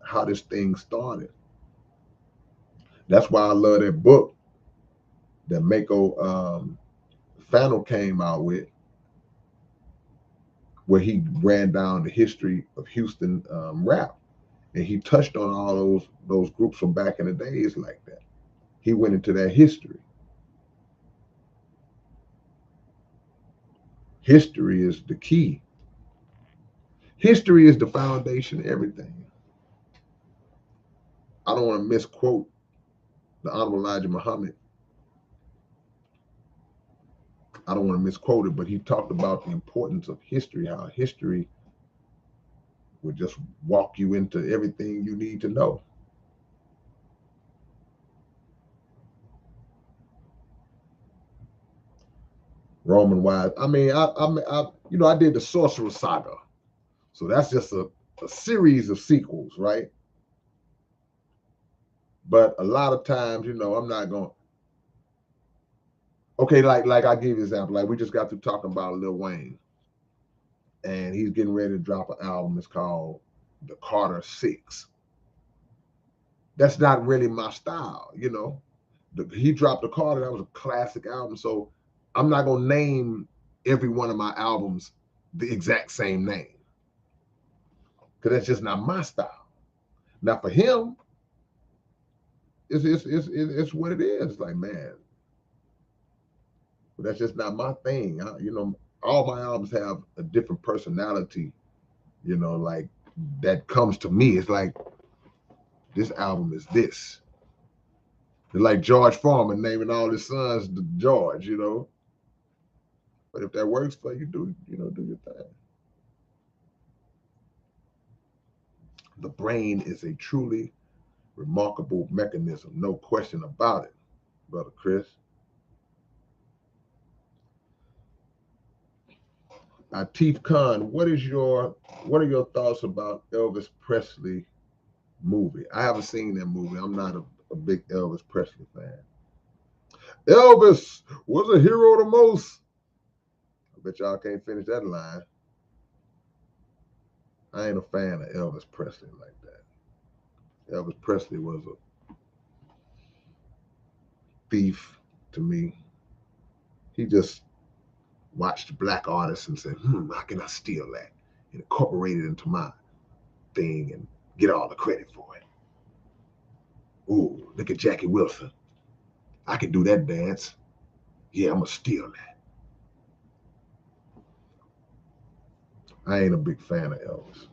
how this thing started. That's why I love that book that Mako Fano came out with, where he ran down the history of Houston rap, and he touched on all those groups from back in the days like that. He went into that history. History is the key. History is the foundation of everything. I don't want to misquote the Honorable Elijah Muhammad. I don't want to misquote it, but he talked about the importance of history, how history would just walk you into everything you need to know. Roman wise, I mean, I did the Sorcerer Saga, so that's just a series of sequels, right? But a lot of times, I'm not going. Okay, like I give you an example. Like we just got through talking about Lil Wayne, and he's getting ready to drop an album. It's called The Carter Six. That's not really my style, He dropped The Carter. That was a classic album. So I'm not gonna name every one of my albums the exact same name, because that's just not my style. Now for him, it's what it is. It's like, man, but that's just not my thing. All my albums have a different personality, like that comes to me. It's like, this album is this. It's like George Foreman naming all his sons George, But if that works for you, do your thing. The brain is a truly remarkable mechanism, no question about it, Brother Chris. Atif Khan, what are your thoughts about Elvis Presley movie? I haven't seen that movie. I'm not a big Elvis Presley fan. Elvis was a hero the most. I bet y'all can't finish that line. I ain't a fan of Elvis Presley like that. Elvis Presley was a thief to me. He just watched black artists and said, how can I steal that? And incorporate it into my thing and get all the credit for it. Ooh, look at Jackie Wilson. I can do that dance. Yeah, I'm going to steal that. I ain't a big fan of Elvis.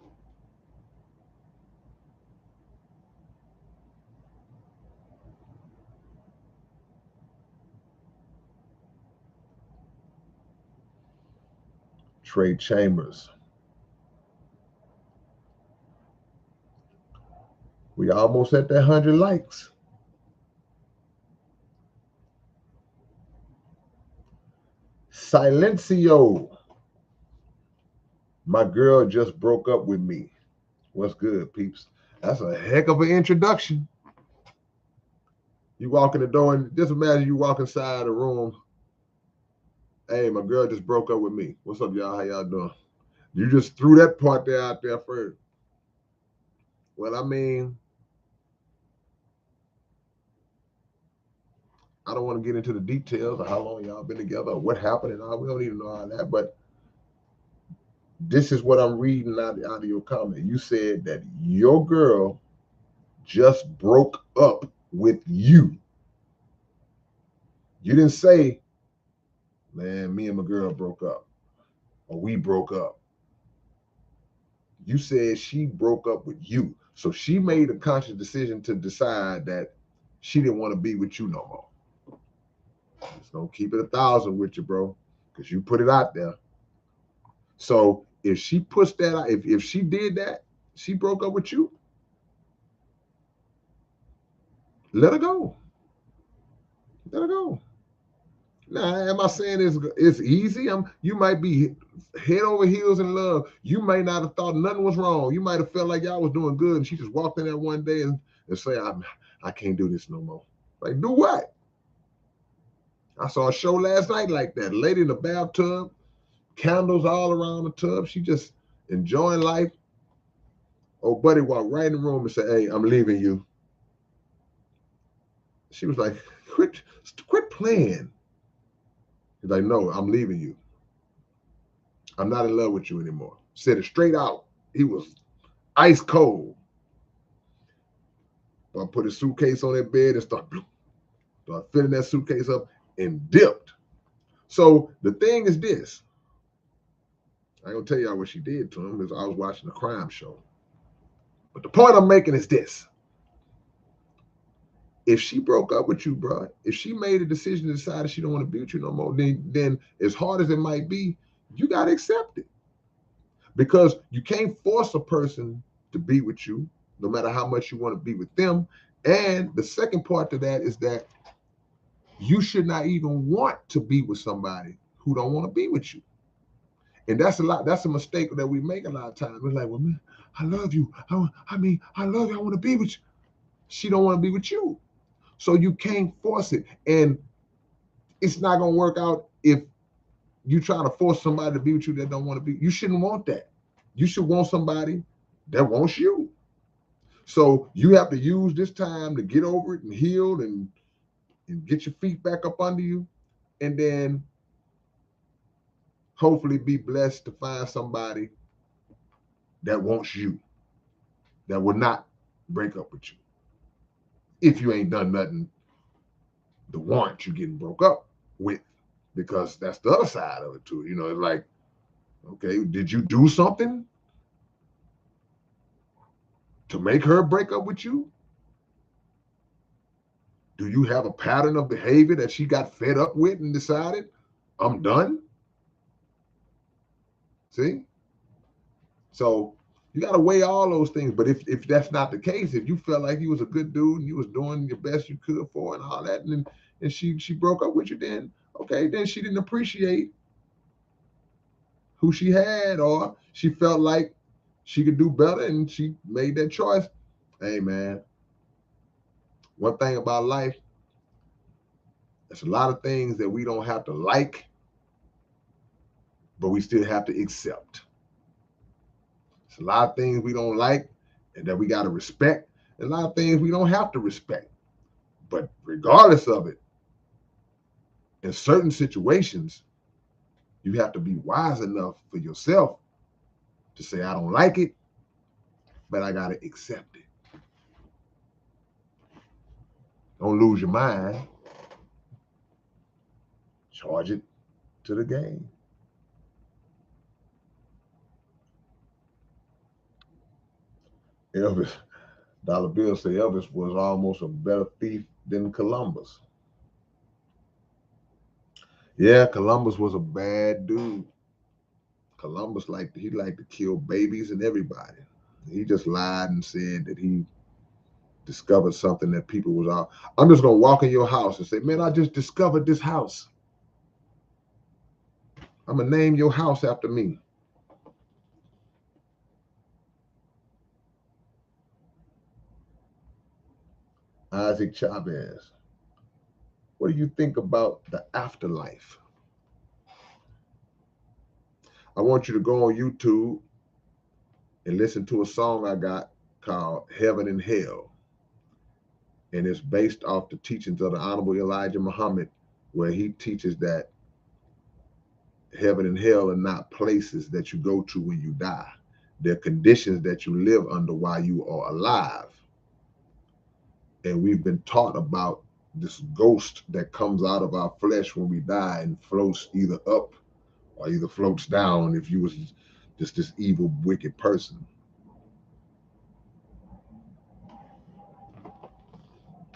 Trey Chambers. We almost at that 100 likes. Silencio. My girl just broke up with me. What's good, peeps? That's a heck of an introduction. You walk in the door and just imagine you walk inside the room. Hey, my girl just broke up with me. What's up, y'all? How y'all doing? You just threw that part there out there first. Well, I mean, I don't want to get into the details of how long y'all been together or what happened and all. We don't need to know all that, but this is what I'm reading out of your comment. You said that your girl just broke up with you. You didn't say, man, me and my girl broke up or we broke up. You said she broke up with you. So she made a conscious decision to decide that she didn't want to be with you no more. Just don't keep it 1,000 with you, bro, because you put it out there. So if she pushed that out, if she did that, she broke up with you, let her go. Let her go. Now, am I saying it's easy? You might be head over heels in love. You might not have thought nothing was wrong. You might have felt like y'all was doing good, and she just walked in there one day and say, I can't do this no more. Like, do what? I saw a show last night like that. A lady in the bathtub, candles all around the tub. She just enjoying life. Oh, buddy walked right in the room and said, "Hey, I'm leaving you." She was like, quit playing. He's like, "No, I'm leaving you. I'm not in love with you anymore." Said it straight out. He was ice cold. I put his suitcase on that bed and start filling that suitcase up and dipped. So the thing is this. I ain't gonna tell y'all what she did to him because I was watching a crime show. But the point I'm making is this. If she broke up with you, bro, if she made a decision and decided she don't want to be with you no more, then as hard as it might be, you got to accept it. Because you can't force a person to be with you, no matter how much you want to be with them. And the second part to that is that you should not even want to be with somebody who don't want to be with you. And that's a mistake that we make a lot of times. We're like, well, man, I love you. I love you. I want to be with you. She don't want to be with you. So you can't force it. And it's not going to work out if you try to force somebody to be with you that don't want to be. You shouldn't want that. You should want somebody that wants you. So you have to use this time to get over it and heal and get your feet back up under you. And then hopefully be blessed to find somebody that wants you, that will not break up with you. If you ain't done nothing to warrant you getting broke up with, because that's the other side of it too. You know, it's like, okay, did you do something to make her break up with you? Do you have a pattern of behavior that she got fed up with and decided, I'm done? See? So you got to weigh all those things. But if that's not the case, if you felt like you was a good dude and you was doing your best you could for her and all that, and she broke up with you, then okay, then she didn't appreciate who she had, or she felt like she could do better and she made that choice. Hey man, one thing about life, there's a lot of things that we don't have to like, but we still have to accept. There's a lot of things we don't like and that we got to respect, and a lot of things we don't have to respect. But regardless of it, in certain situations, you have to be wise enough for yourself to say, I don't like it, but I got to accept it. Don't lose your mind. Charge it to the game. Elvis, Dollar Bill say Elvis was almost a better thief than Columbus. Yeah, Columbus was a bad dude. Columbus liked to kill babies and everybody. He just lied and said that he discovered something that people was all. I'm just gonna walk in your house and say, man, I just discovered this house. I'm gonna name your house after me. Isaac Chavez. What do you think about the afterlife? I want you to go on YouTube and listen to a song I got called Heaven and Hell. And it's based off the teachings of the Honorable Elijah Muhammad, where he teaches that heaven and hell are not places that you go to when you die. They're conditions that you live under while you are alive. And we've been taught about this ghost that comes out of our flesh when we die and floats either up or either floats down if you was just this evil, wicked person.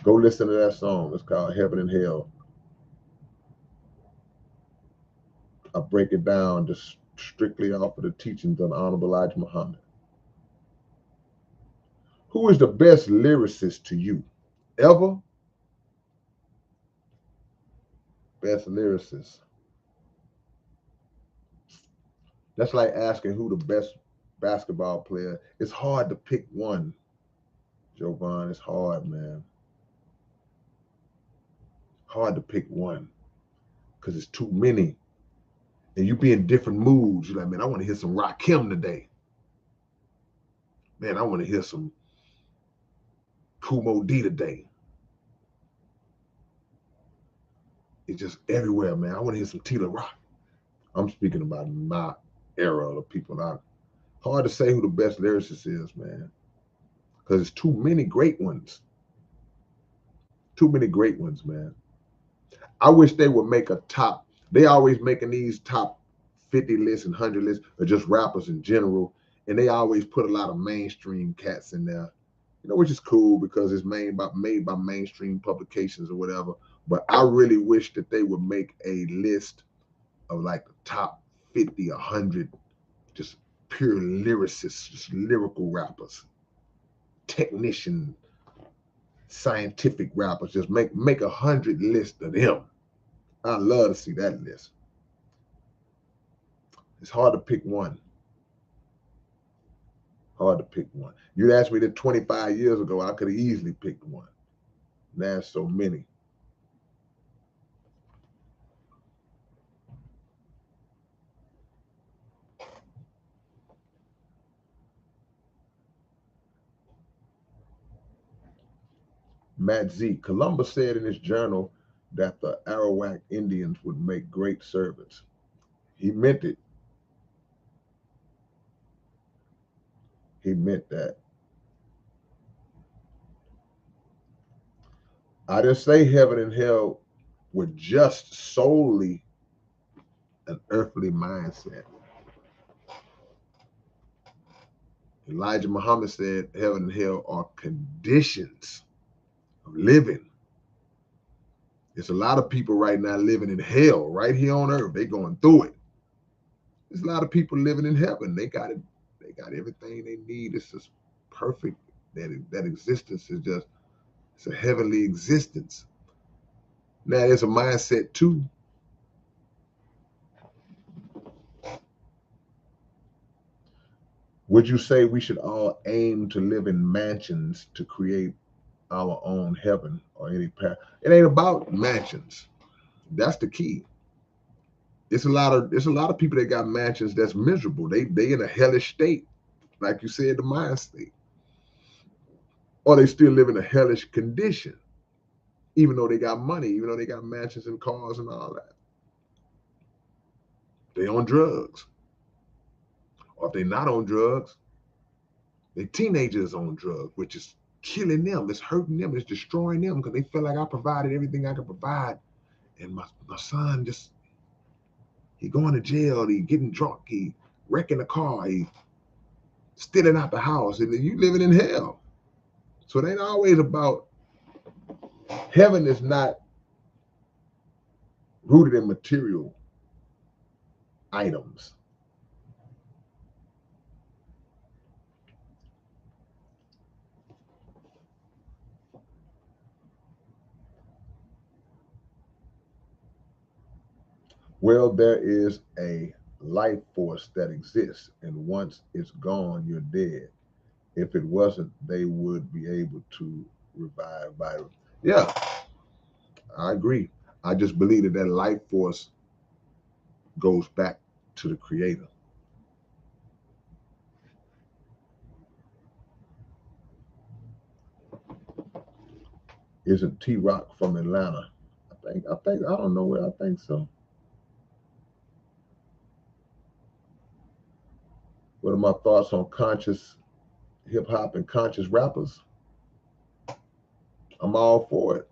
Go listen to that song. It's called Heaven and Hell. I break it down just strictly off of the teachings of the Honorable Elijah Muhammad. Who is the best lyricist to you? Ever? Best lyricist. That's like asking who the best basketball player. It's hard to pick one, Jovan. It's hard, man. Hard to pick one because it's too many. And you be in different moods. You're like, man, I want to hear some Rakim today. Man, I want to hear some Kumo D today. It's just everywhere, man. I want to hear some Tila Rock. I'm speaking about my era of people. Hard to say who the best lyricist is, man. Because it's too many great ones. Too many great ones, man. I wish they would make a top. They always making these top 50 lists and 100 lists of just rappers in general. And they always put a lot of mainstream cats in there, you know, which is cool because it's made by mainstream publications or whatever. But I really wish that they would make a list of like the top 50, 100, just pure lyricists, just lyrical rappers, technician, scientific rappers. Just make 100 lists of them. I love to see that list. It's hard to pick one. Hard to pick one. You'd ask me that 25 years ago, I could have easily picked one. Now there's so many. Matt Z. Columbus said in his journal that the Arawak Indians would make great servants. He meant it. He meant that. I didn't say heaven and hell were just solely an earthly mindset. Elijah Muhammad said heaven and hell are conditions of living. There's a lot of people right now living in hell right here on earth. They're going through it. There's a lot of people living in heaven. They got it. They got everything they need. It's just perfect. That existence is just, it's a heavenly existence. Now there's a mindset too. Would you say we should all aim to live in mansions to create our own heaven or any path? It ain't about mansions. That's the key. It's a lot of people that got mansions that's miserable. They in a hellish state, like you said, the mind state. Or they still live in a hellish condition, even though they got money, even though they got mansions and cars and all that. They on drugs. Or if they not on drugs, they teenagers on drugs, which is killing them. It's hurting them. It's destroying them because they feel like I provided everything I could provide. And my son just, he going to jail. He getting drunk. He wrecking the car. He stealing out the house. And you living in hell. So it ain't always about, heaven is not rooted in material items. Well, there is a life force that exists, and once it's gone, you're dead. If it wasn't, they would be able to revive virus. Yeah, I agree. I just believe that life force goes back to the creator. Isn't T-Rock from Atlanta? I don't know where. I think so. What are my thoughts on conscious hip hop and conscious rappers? I'm all for it.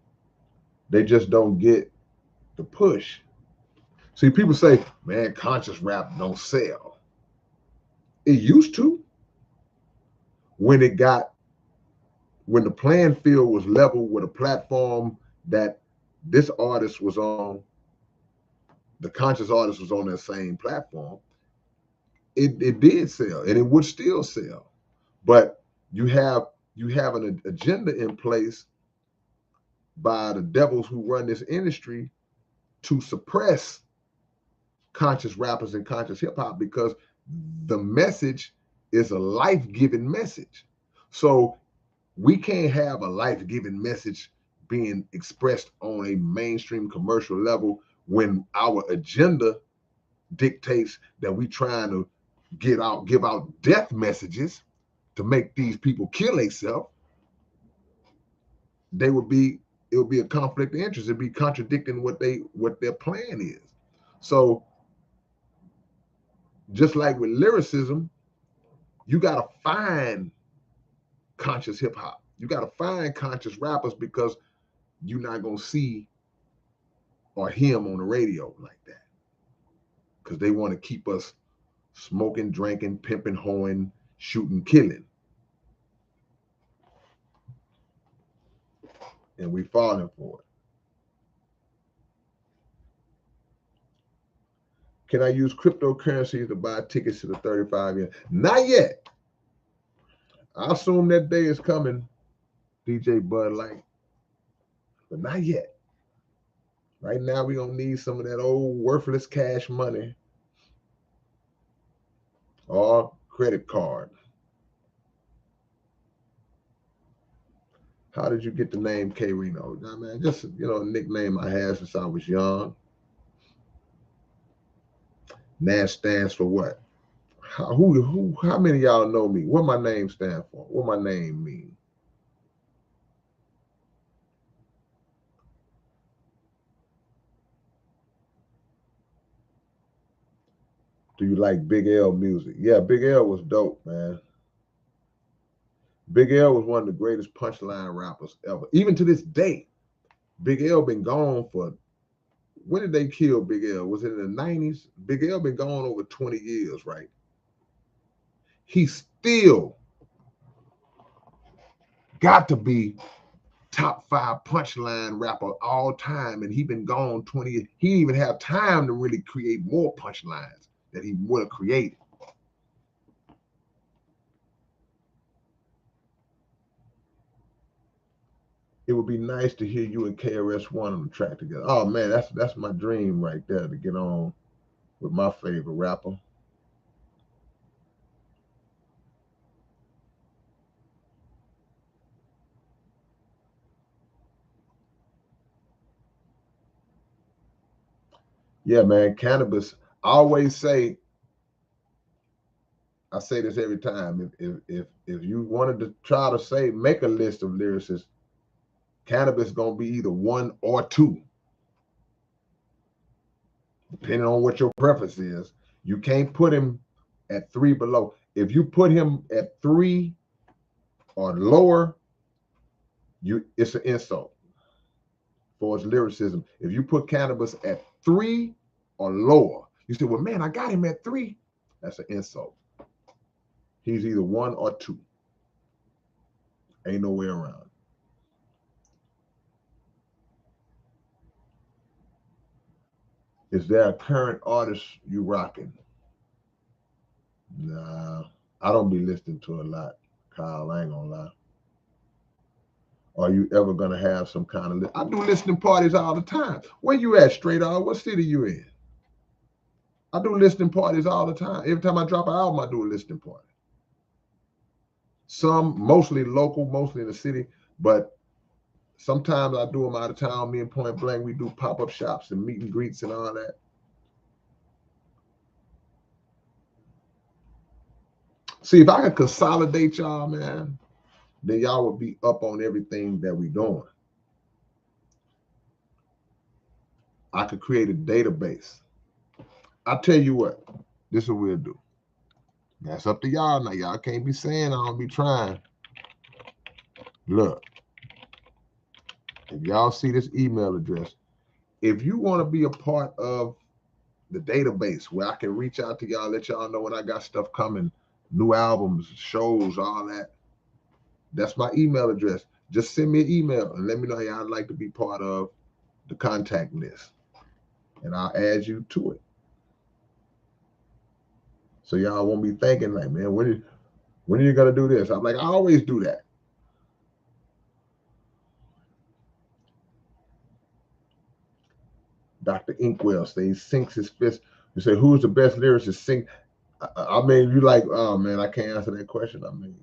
They just don't get the push. See, people say, man, conscious rap don't sell. It used to. When the playing field was level with a platform that this artist was on, the conscious artist was on that same platform, it did sell, and it would still sell. But you have an agenda in place by the devils who run this industry to suppress conscious rappers and conscious hip hop, because the message is a life-giving message. So we can't have a life-giving message being expressed on a mainstream commercial level when our agenda dictates that we trying to give out death messages to make these people kill themselves. It would be a conflict of interest. It'd be contradicting what their plan is. So just like with lyricism, you gotta find conscious hip hop. You gotta find conscious rappers, because you're not gonna see or hear them on the radio like that, because they want to keep us smoking, drinking, pimping, hoeing, shooting, killing, and we falling for it. Can I use cryptocurrencies to buy tickets to the 35 years? Not yet. I assume that day is coming, DJ Bud Light, but not yet. Right now, we're going to need some of that old worthless cash money or credit card. How did you get the name K-Rino? Nah, man, just, a nickname I had since I was young. NAS stands for what? How many of y'all know me? What my name stand for? What my name mean? Do you like Big L music? Yeah, Big L was dope, man. Big L was one of the greatest punchline rappers ever. Even to this day, Big L been gone for, when did they kill Big L? Was it in the 90s? Big L been gone over 20 years, right? He still got to be top 5 punchline rapper all time, and he been gone 20 years. He didn't even have time to really create more punchlines that he would have created. It would be nice to hear you and KRS-One on the track together. Oh man, that's my dream right there, to get on with my favorite rapper. Yeah, man, cannabis. I say this every time. If you wanted to try to make a list of lyricists, cannabis gonna be either 1 or 2, depending on what your preference is. You can't put him at 3 below. If you put him at 3 or lower, it's an insult for his lyricism. If you put cannabis at 3 or lower, you say, well, man, I got him at 3. That's an insult. He's either 1 or 2. Ain't no way around. Is there a current artist you rocking? Nah, I don't be listening to a lot, Kyle. I ain't gonna lie. Are you ever gonna have some kind of? I do listening parties all the time. Where you at, Straight Out? What city you in? I do listening parties all the time. Every time I drop an album, I do a listening party. Some mostly local, mostly in the city, but sometimes I do them out of town. Me and Point Blank, we do pop-up shops and meet and greets and all that. See, if I could consolidate y'all, man, then y'all would be up on everything that we doing. I could create a database. I tell you what, this is what we'll do. That's up to y'all now. Y'all can't be saying I don't be trying. Look, if y'all see this email address, if you want to be a part of the database where I can reach out to y'all, let y'all know when I got stuff coming, new albums, shows, all that, that's my email address. Just send me an email and let me know y'all like to be part of the contact list, and I'll add you to it. So y'all won't be thinking like, man, when are you gonna do this? I'm like, I always do that. Dr. Inkwell says he sinks his fist. You say, who's the best lyricist? Sing. I mean, you like, oh man, I can't answer that question. I mean,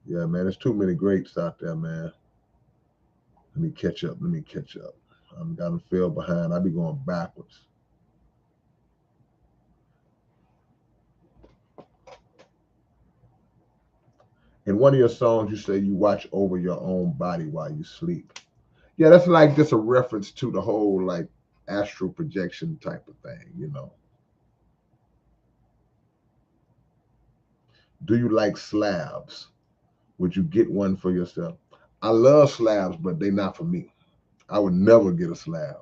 yeah, man, there's too many greats out there, man. Let me catch up. Let me catch up. I'm gotta feel behind. I be going backwards. In one of your songs, you say you watch over your own body while you sleep. Yeah, that's like just a reference to the whole like astral projection type of thing, you know. Do you like slabs? Would you get one for yourself? I love slabs, but they not for me. I would never get a slab.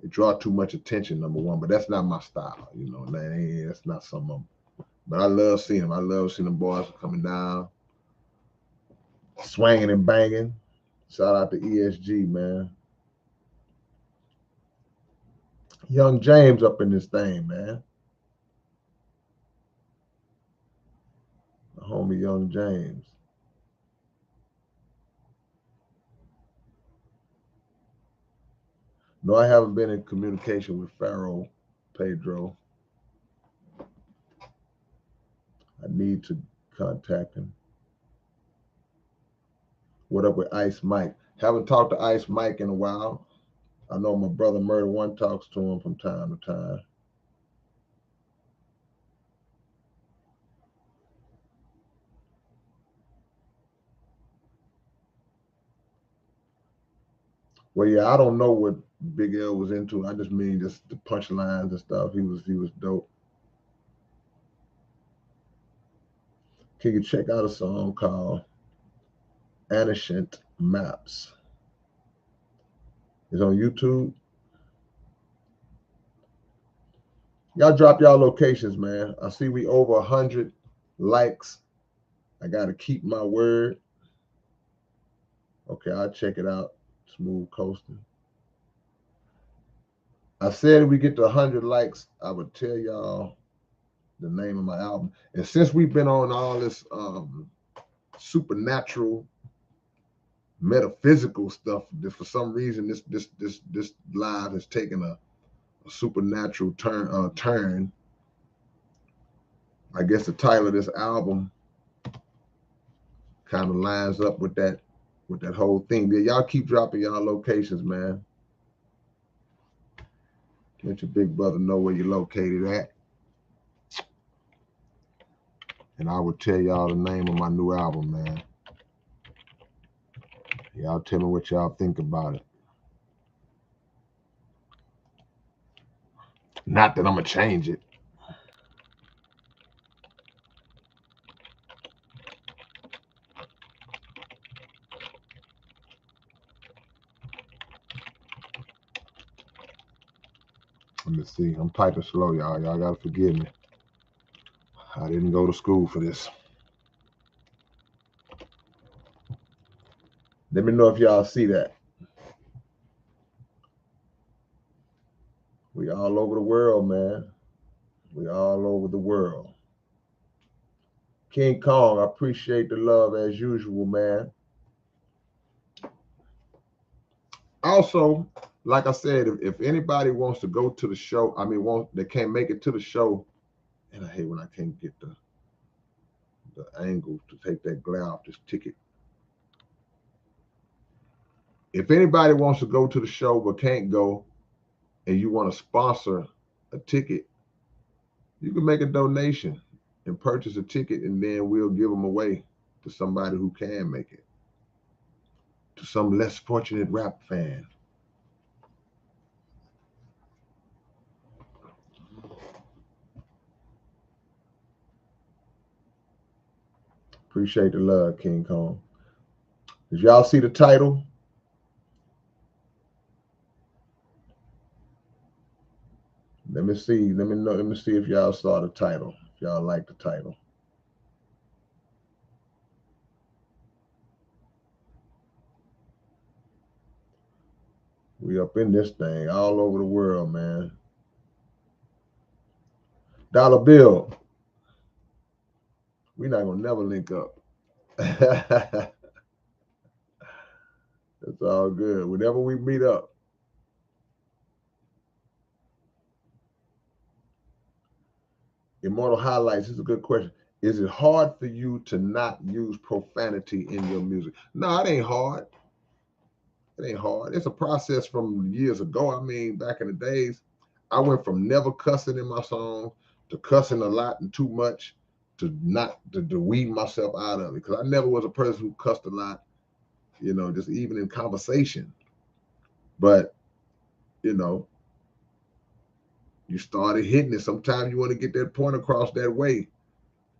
It draw too much attention, number one, but that's not my style, you know. That's not some of them. But I love seeing them. I love seeing them boys coming down, swinging and banging. Shout out to ESG, man. Young James up in this thing, man. The homie Young James. No, I haven't been in communication with Pharaoh Pedro. I need to contact him. What up with Ice Mike? Haven't talked to Ice Mike in a while. I know my brother Murder One talks to him from time to time. Well, yeah, I don't know what Big L was into. I just mean just the punchlines and stuff. He was dope. Can you check out a song called Ancient Maps? It's on YouTube. Y'all drop y'all locations, man. I see we over 100 likes. I got to keep my word. Okay, I'll check it out. Smooth coasting. I said if we get to 100 likes, I would tell y'all the name of my album. And since we've been on all this supernatural, metaphysical stuff, for some reason this live has taken a supernatural turn. I guess the title of this album kind of lines up with that whole thing. Yeah, y'all keep dropping y'all locations, man. Let your big brother know where you're located at. And I will tell y'all the name of my new album, man. Y'all tell me what y'all think about it. Not that I'm gonna change it. Let me see. I'm typing slow, y'all. Y'all gotta forgive me. I didn't go to school for this. Let me know if y'all see that. We all over the world, man. We all over the world. King Kong, I appreciate the love as usual, man. Also, like I said, if anybody wants to go to the show, they can't make it to the show, and I hate when I can't get the angle to take that glare off this ticket. If anybody wants to go to the show but can't go, and you want to sponsor a ticket, you can make a donation and purchase a ticket, and then we'll give them away to somebody who can make it, to some less fortunate rap fan. Appreciate the love, King Kong. Did y'all see the title? Let me see. Let me know. Let me see if y'all saw the title. If y'all like the title. We up in this thing all over the world, man. Dollar Bill. We not gonna never link up. It's all good. Whenever we meet up. Immortal Highlights is a good question. Is it hard for you to not use profanity in your music? No, it ain't hard. It ain't hard. It's a process from years ago. I mean, back in the days, I went from never cussing in my song to cussing a lot and too much to not to weed myself out of it. Because I never was a person who cussed a lot, just even in conversation. But, you know, you started hitting it. Sometimes you want to get that point across that way.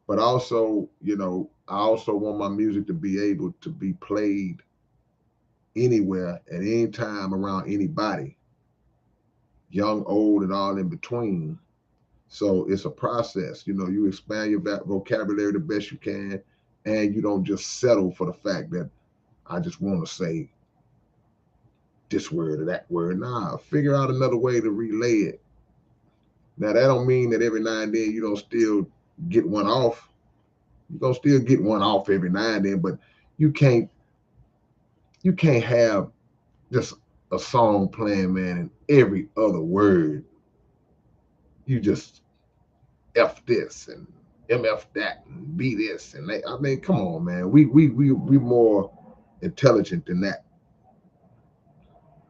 But also, I also want my music to be able to be played anywhere at any time around anybody, young, old, and all in between. So it's a process. You expand your vocabulary the best you can, and you don't just settle for the fact that I just want to say this word or that word. Nah, figure out another way to relay it. Now that don't mean that every now and then you don't still get one off. You're gonna still get one off every now and then, but you can't have just a song playing, man, and every other word you just F this and MF that and B this and that. I mean, come on, man. We more intelligent than that.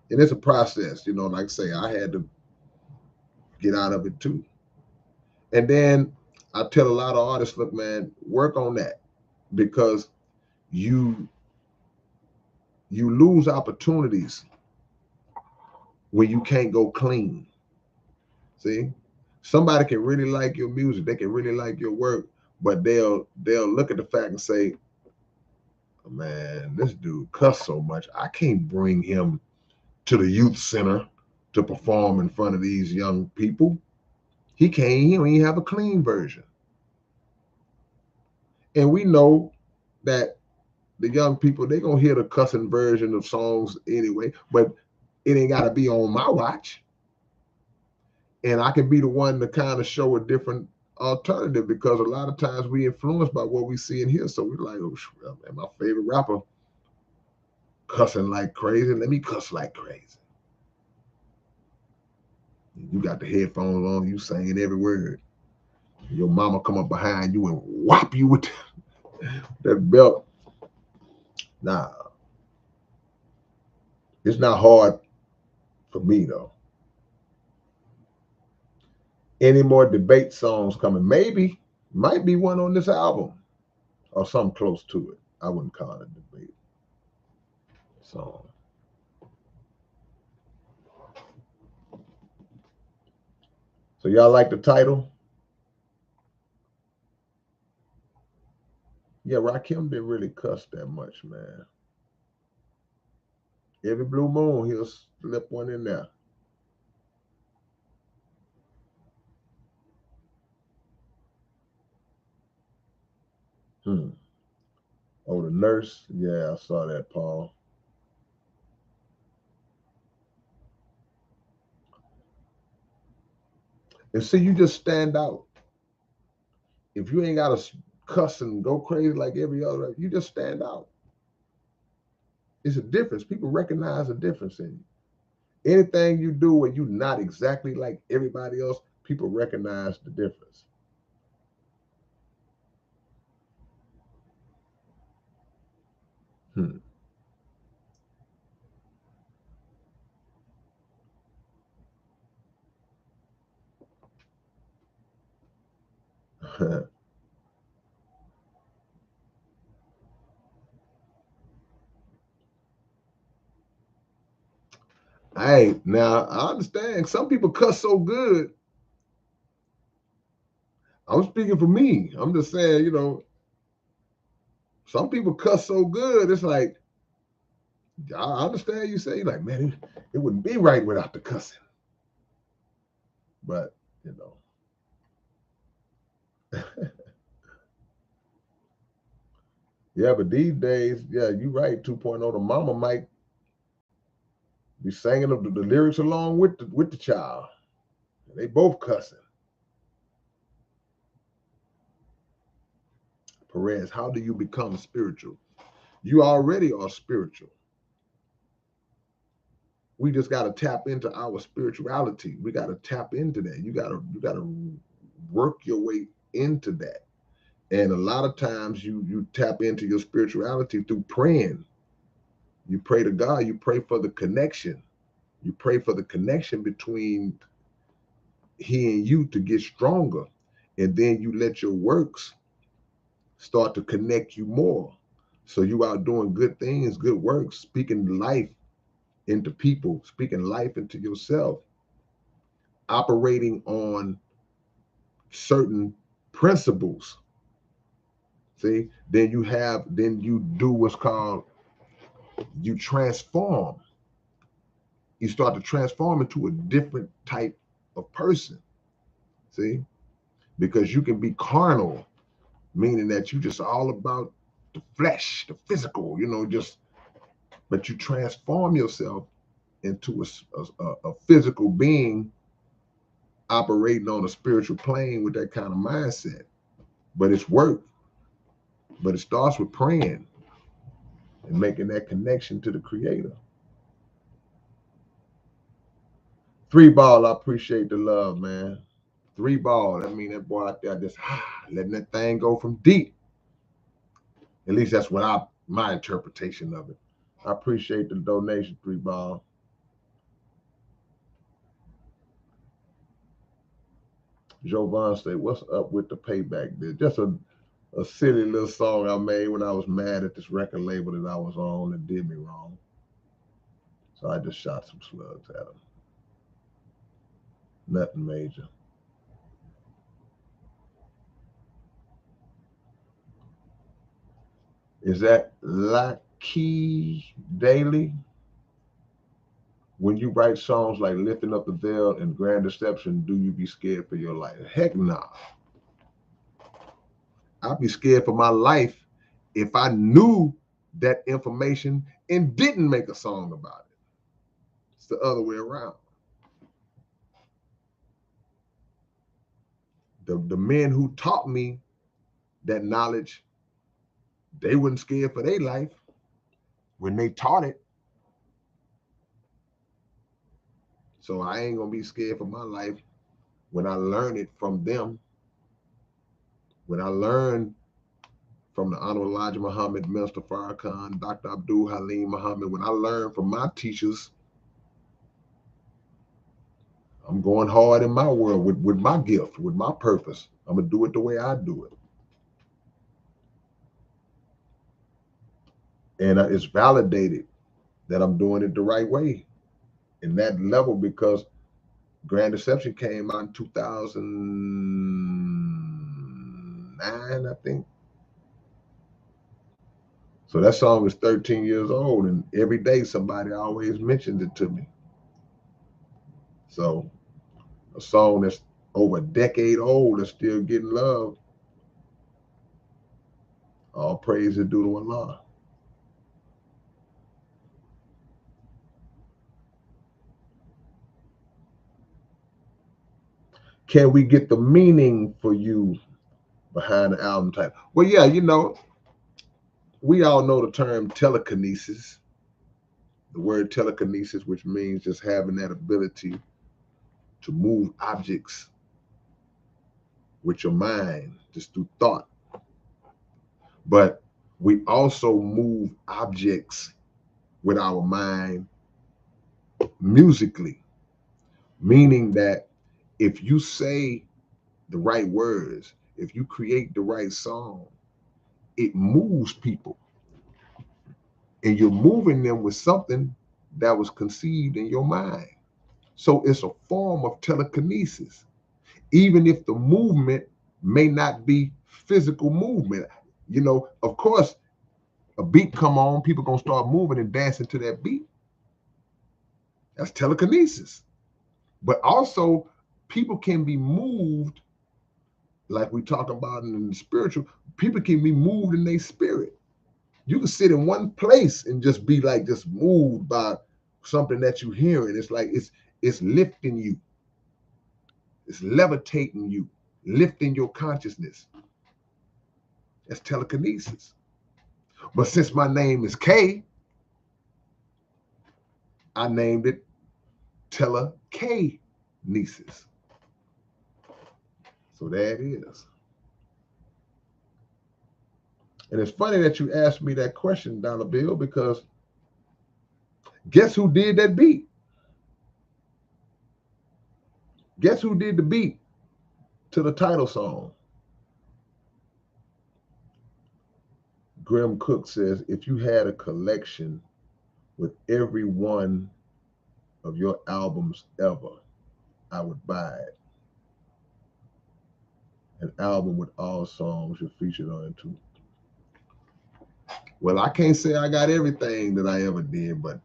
And it's a process, like I say, I had to get out of it too. And then I tell a lot of artists, look, man, work on that because you lose opportunities when you can't go clean. See? Somebody can really like your music, they can really like your work, but they'll look at the fact and say, man, this dude cuss so much. I can't bring him to the youth center to perform in front of these young people. He don't even have a clean version. And we know that the young people, they're gonna hear the cussing version of songs anyway, but it ain't gotta be on my watch. And I can be the one to kind of show a different alternative because a lot of times we influenced by what we see and hear. So we're like, oh, man, my favorite rapper cussing like crazy. Let me cuss like crazy. You got the headphones on, you singing every word. Your mama come up behind you and whop you with that belt. Nah, it's not hard for me though. Any more debate songs coming? Maybe, might be one on this album or something close to it. I wouldn't call it a debate song. So y'all like the title? Yeah, Rakim didn't really cuss that much, man. Every blue moon, he'll slip one in there. Oh, the nurse. Yeah, I saw that, Paul. And see, you just stand out. If you ain't got to cuss and go crazy like every other, you just stand out. It's a difference. People recognize a difference in you. Anything you do where you're not exactly like everybody else, people recognize the difference. Hmm. Hey, now I understand some people cuss so good. I'm speaking for me. I'm just saying, some people cuss so good. It's like, I understand you say, like, man, it wouldn't be right without the cussing. But, you know. Yeah, but these days, yeah, you're right, 2.0, the mama might be singing the lyrics along with the child. They both cussing. Perez, how do you become spiritual? You already are spiritual. We just got to tap into our spirituality. We got to tap into that. You got to work your way into that. And a lot of times you tap into your spirituality through praying. You pray to God, you pray for the connection. You pray for the connection between he and you to get stronger. And then you let your works start to connect you more. So you out doing good things, good works, speaking life into people, speaking life into yourself, operating on certain principles. See, then you do what's called, you transform. You start to transform into a different type of person. See, because you can be carnal, meaning that you just all about the flesh, the physical, but you transform yourself into a physical being operating on a spiritual plane with that kind of mindset. But it's work. But it starts with praying and making that connection to the creator. 3 Ball, I appreciate the love, man. 3 Ball, I mean, that boy out there just letting that thing go from deep. At least that's my interpretation of it. I appreciate the donation, 3 Ball. Jovan say, what's up with the payback bit? Just a silly little song I made when I was mad at this record label that I was on that did me wrong. So I just shot some slugs at him. Nothing major. Is that Lucky Daily? When you write songs like Lifting Up the Veil and Grand Deception, do you be scared for your life? Heck no. I'd be scared for my life if I knew that information and didn't make a song about it. It's the other way around. The men who taught me that knowledge, they weren't scared for their life when they taught it. So I ain't gonna be scared for my life when I learn it from them. When I learn from the Honorable Elijah Muhammad, Minister Farrakhan, Dr. Abdul Halim Muhammad, when I learn from my teachers, I'm going hard in my world with my gift, with my purpose. I'm gonna do it the way I do it. And it's validated that I'm doing it the right way in that level because Grand Deception came out in 2009, I think. So that song is 13 years old, and every day somebody always mentions it to me. So a song that's over a decade old is still getting love. All praise is due to Allah. Can we get the meaning for you behind the album title? Well, yeah, we all know the term telekinesis. The word telekinesis, which means just having that ability to move objects with your mind, just through thought. But we also move objects with our mind musically, meaning that if you say the right words, if you create the right song, it moves people. And you're moving them with something that was conceived in your mind. So it's a form of telekinesis, even if the movement may not be physical movement. Of course, a beat come on, people gonna start moving and dancing to that beat. That's telekinesis. But also people can be moved, like we talk about in the spiritual, people can be moved in their spirit. You can sit in one place and just be like just moved by something that you hearing. It's like it's lifting you, it's levitating you, lifting your consciousness. That's telekinesis. But since my name is K, I named it telekinesis. So there it is. And it's funny that you asked me that question, Dollar Bill, because guess who did that beat? Guess who did the beat to the title song? Grim Cook says, if you had a collection with every one of your albums ever, I would buy it. An album with all songs you're featured on it too. Well, I can't say I got everything that I ever did, but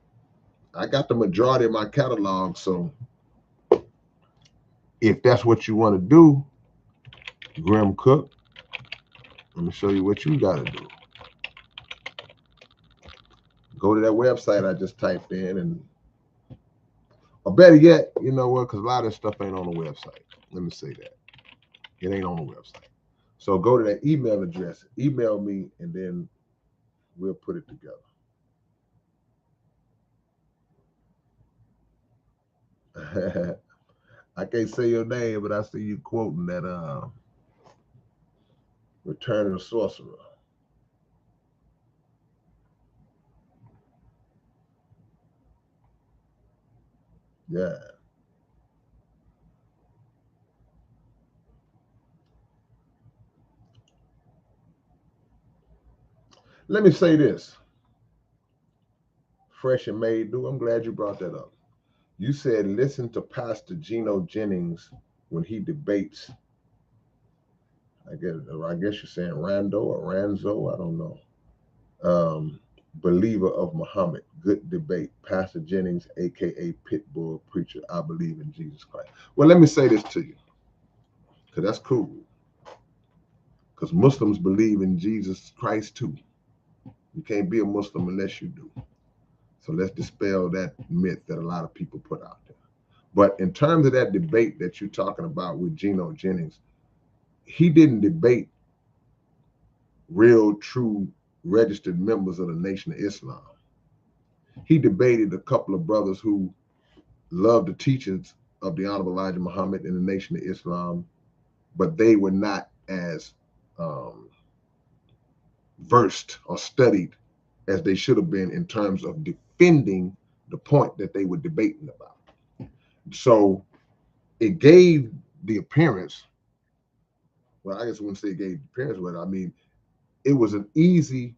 I got the majority of my catalog. So if that's what you want to do, Grim Cook, let me show you what you got to do. Go to that website I just typed in, and or better yet, you know what? Because a lot of this stuff ain't on the website. Let me say that. It ain't on the website. So go to that email address, email me, and then we'll put it together. I can't say your name, but I see you quoting that Return of the Sorcerer. Yeah. Let me say this. Fresh and made new. I'm glad you brought that up. You said listen to Pastor Geno Jennings when he debates. I guess you're saying Rando or Ranzo. I don't know. Believer of Muhammad. Good debate. Pastor Jennings, aka Pitbull Preacher. I believe in Jesus Christ. Well, let me say this to you, because that's cool. Because Muslims believe in Jesus Christ too. You can't be a Muslim unless you do. So let's dispel that myth that a lot of people put out there. But in terms of that debate that you're talking about with Geno Jennings, he didn't debate real, true, registered members of the Nation of Islam. He debated a couple of brothers who loved the teachings of the Honorable Elijah Muhammad and the Nation of Islam, but they were not as versed or studied as they should have been in terms of defending the point that they were debating about. So it gave the appearance, well, I guess I wouldn't say it gave the appearance, but I mean, it was an easy,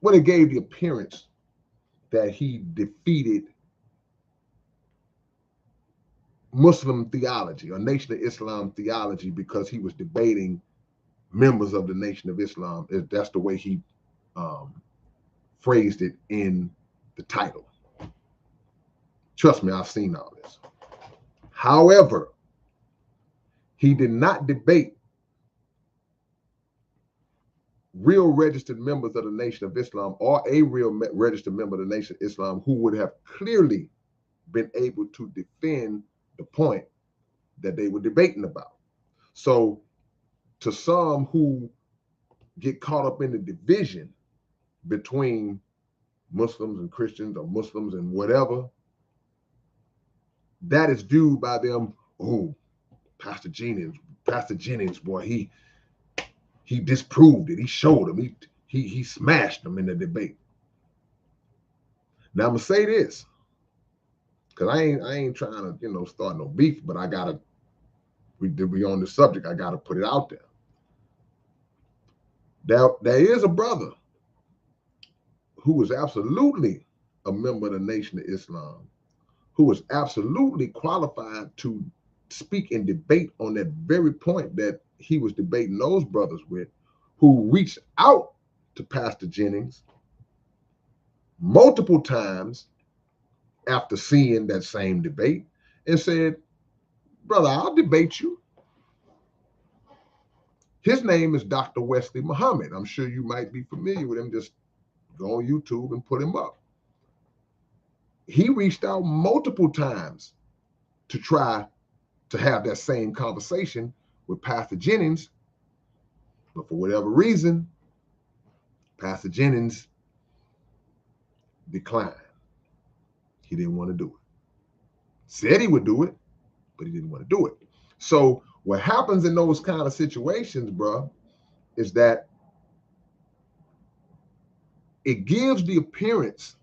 well, it gave the appearance that he defeated Muslim theology or Nation of Islam theology because he was debating members of the Nation of Islam. That's the way he phrased it in the title. Trust me, I've seen all this. However, he did not debate real registered members of the Nation of Islam or a real registered member of the Nation of Islam who would have clearly been able to defend the point that they were debating about. So to some who get caught up in the division between Muslims and Christians or Muslims and whatever, that is viewed by them, oh, Pastor Jennings, boy, he disproved it. He showed them. He smashed them in the debate. Now I'm gonna say this, because I ain't trying to start no beef, but we on the subject, I gotta put it out there. There is a brother who was absolutely a member of the Nation of Islam, who was absolutely qualified to speak and debate on that very point that he was debating those brothers with, who reached out to Pastor Jennings multiple times after seeing that same debate and said, Brother, I'll debate you. His name is Dr. Wesley Muhammad. I'm sure you might be familiar with him. Just go on YouTube and put him up. He reached out multiple times to try to have that same conversation with Pastor Jennings, but for whatever reason, Pastor Jennings declined. He didn't want to do it. Said he would do it, but he didn't want to do it. So what happens in those kind of situations, bro, is that it gives the appearance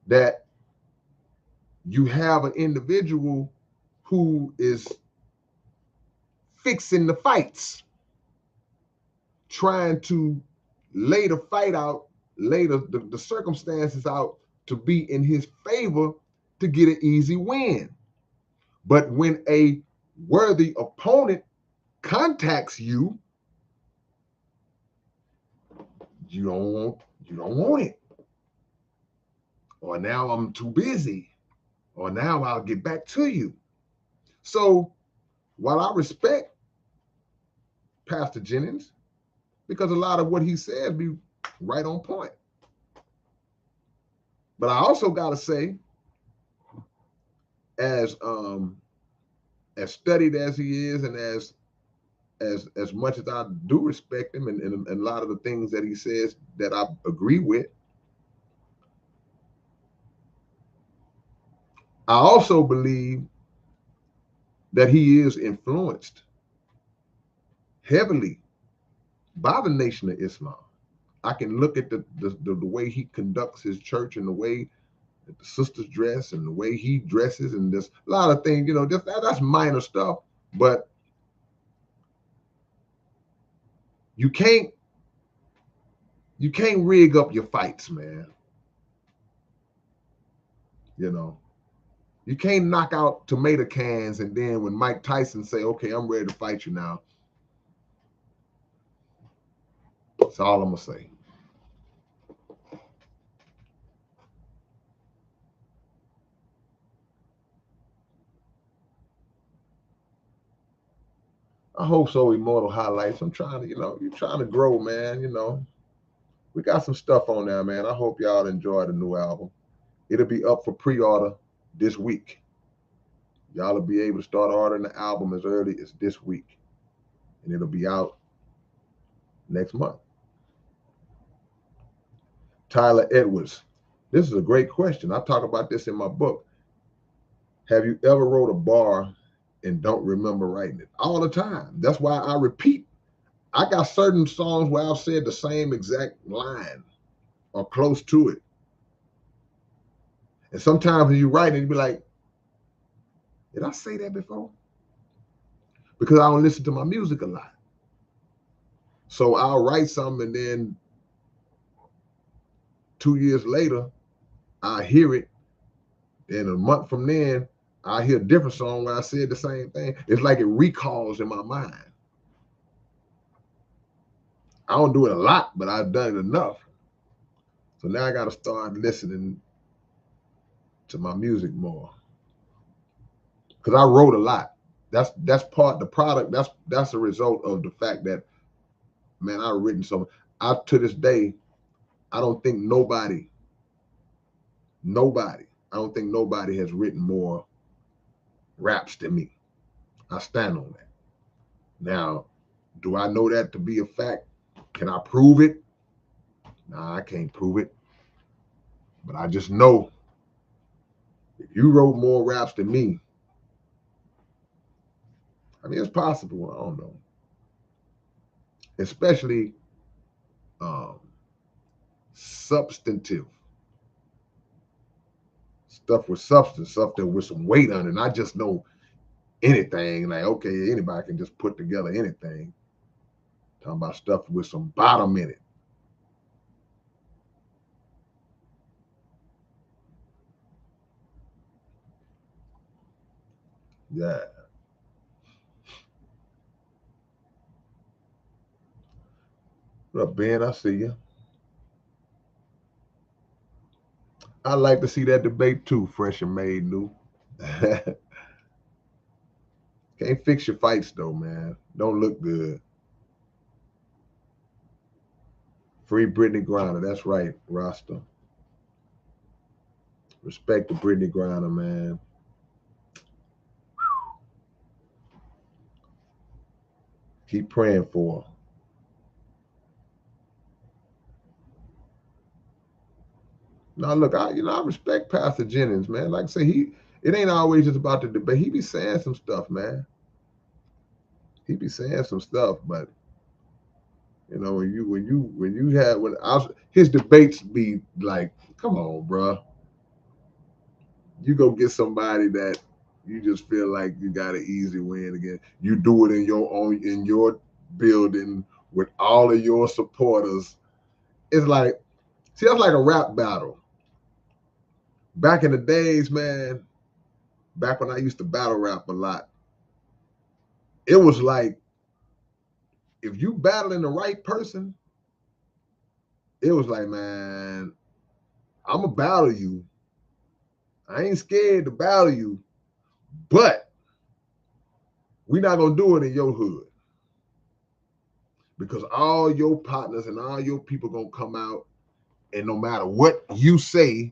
that you have an individual who is fixing the fights, trying to lay the fight out, lay the circumstances out to be in his favor to get an easy win. But when a worthy opponent contacts you, you don't want it. Or now I'm too busy. Or now I'll get back to you. So while I respect Pastor Jennings, because a lot of what he says be right on point. But I also gotta say, as studied as he is, and as much as I do respect him, and a lot of the things that he says that I agree with, I also believe that he is influenced heavily by the Nation of Islam. I can look at the way he conducts his church, and the way that the sisters dress, and the way he dresses, and there's a lot of things, just that's minor stuff, but you can't rig up your fights, man. You can't knock out tomato cans and then when Mike Tyson say, okay, I'm ready to fight you now. That's all I'm gonna say. I hope so, Immortal Highlights. I'm trying to, you're trying to grow, man. We got some stuff on there, man. I hope y'all enjoy the new album. It'll be up for pre-order this week. Y'all will be able to start ordering the album as early as this week. And it'll be out next month. Tyler Edwards. This is a great question. I talk about this in my book. Have you ever wrote a bar and don't remember writing it? All the time. That's why I repeat. I got certain songs where I've said the same exact line or close to it. And sometimes when you write it, you be like, did I say that before? Because I don't listen to my music a lot. So I'll write something and then 2 years later, I hear it. And a month from then, I hear a different song where I said the same thing. It's like it recalls in my mind. I don't do it a lot, but I've done it enough. So now I got to start listening to my music more. Because I wrote a lot. That's part the product. That's a result of the fact that, man, I've written so. To this day, I don't think nobody has written more raps than me. I stand on that. Now, do I know that to be a fact? Can I prove it? Nah, I can't prove it. But I just know if you wrote more raps than me, I mean, it's possible. I don't know. Especially substantive stuff with substance, stuff that with some weight on it. And I just know anything. Like, okay, anybody can just put together anything. Talking about stuff with some bottom in it. Yeah. What up, Ben? I see you. I like to see that debate too, fresh and made new. Can't fix your fights though, man. Don't look good. Free Brittany Griner. That's right, Rasta. Respect to Brittany Griner, man. Keep praying for her. Now, look, I respect Pastor Jennings, man. Like I say, it ain't always just about the debate. He be saying some stuff, man. He be saying some stuff, but his debates be like, come on, bro. You go get somebody that you just feel like you got an easy win again. You do it in your building with all of your supporters. It's like, see, that's like a rap battle. Back in the days, man, back when I used to battle rap a lot, it was like if you battling the right person, it was like, man, I'm gonna battle you. I ain't scared to battle you, but we're not gonna do it in your hood because all your partners and all your people gonna come out, and no matter what you say,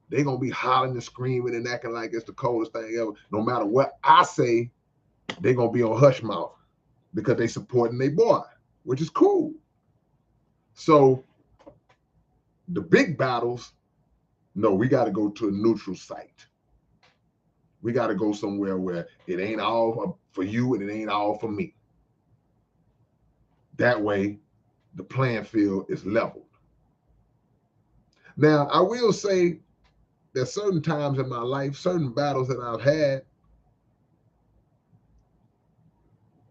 they gonna be hollering and screaming and acting like it's the coldest thing ever. No matter what I say, they gonna be on hush mouth because they supporting their boy, which is cool. So the big battles, no, we got to go to a neutral site. We got to go somewhere where it ain't all for you and it ain't all for me. That way, the playing field is leveled. Now, I will say that certain times in my life, certain battles that I've had,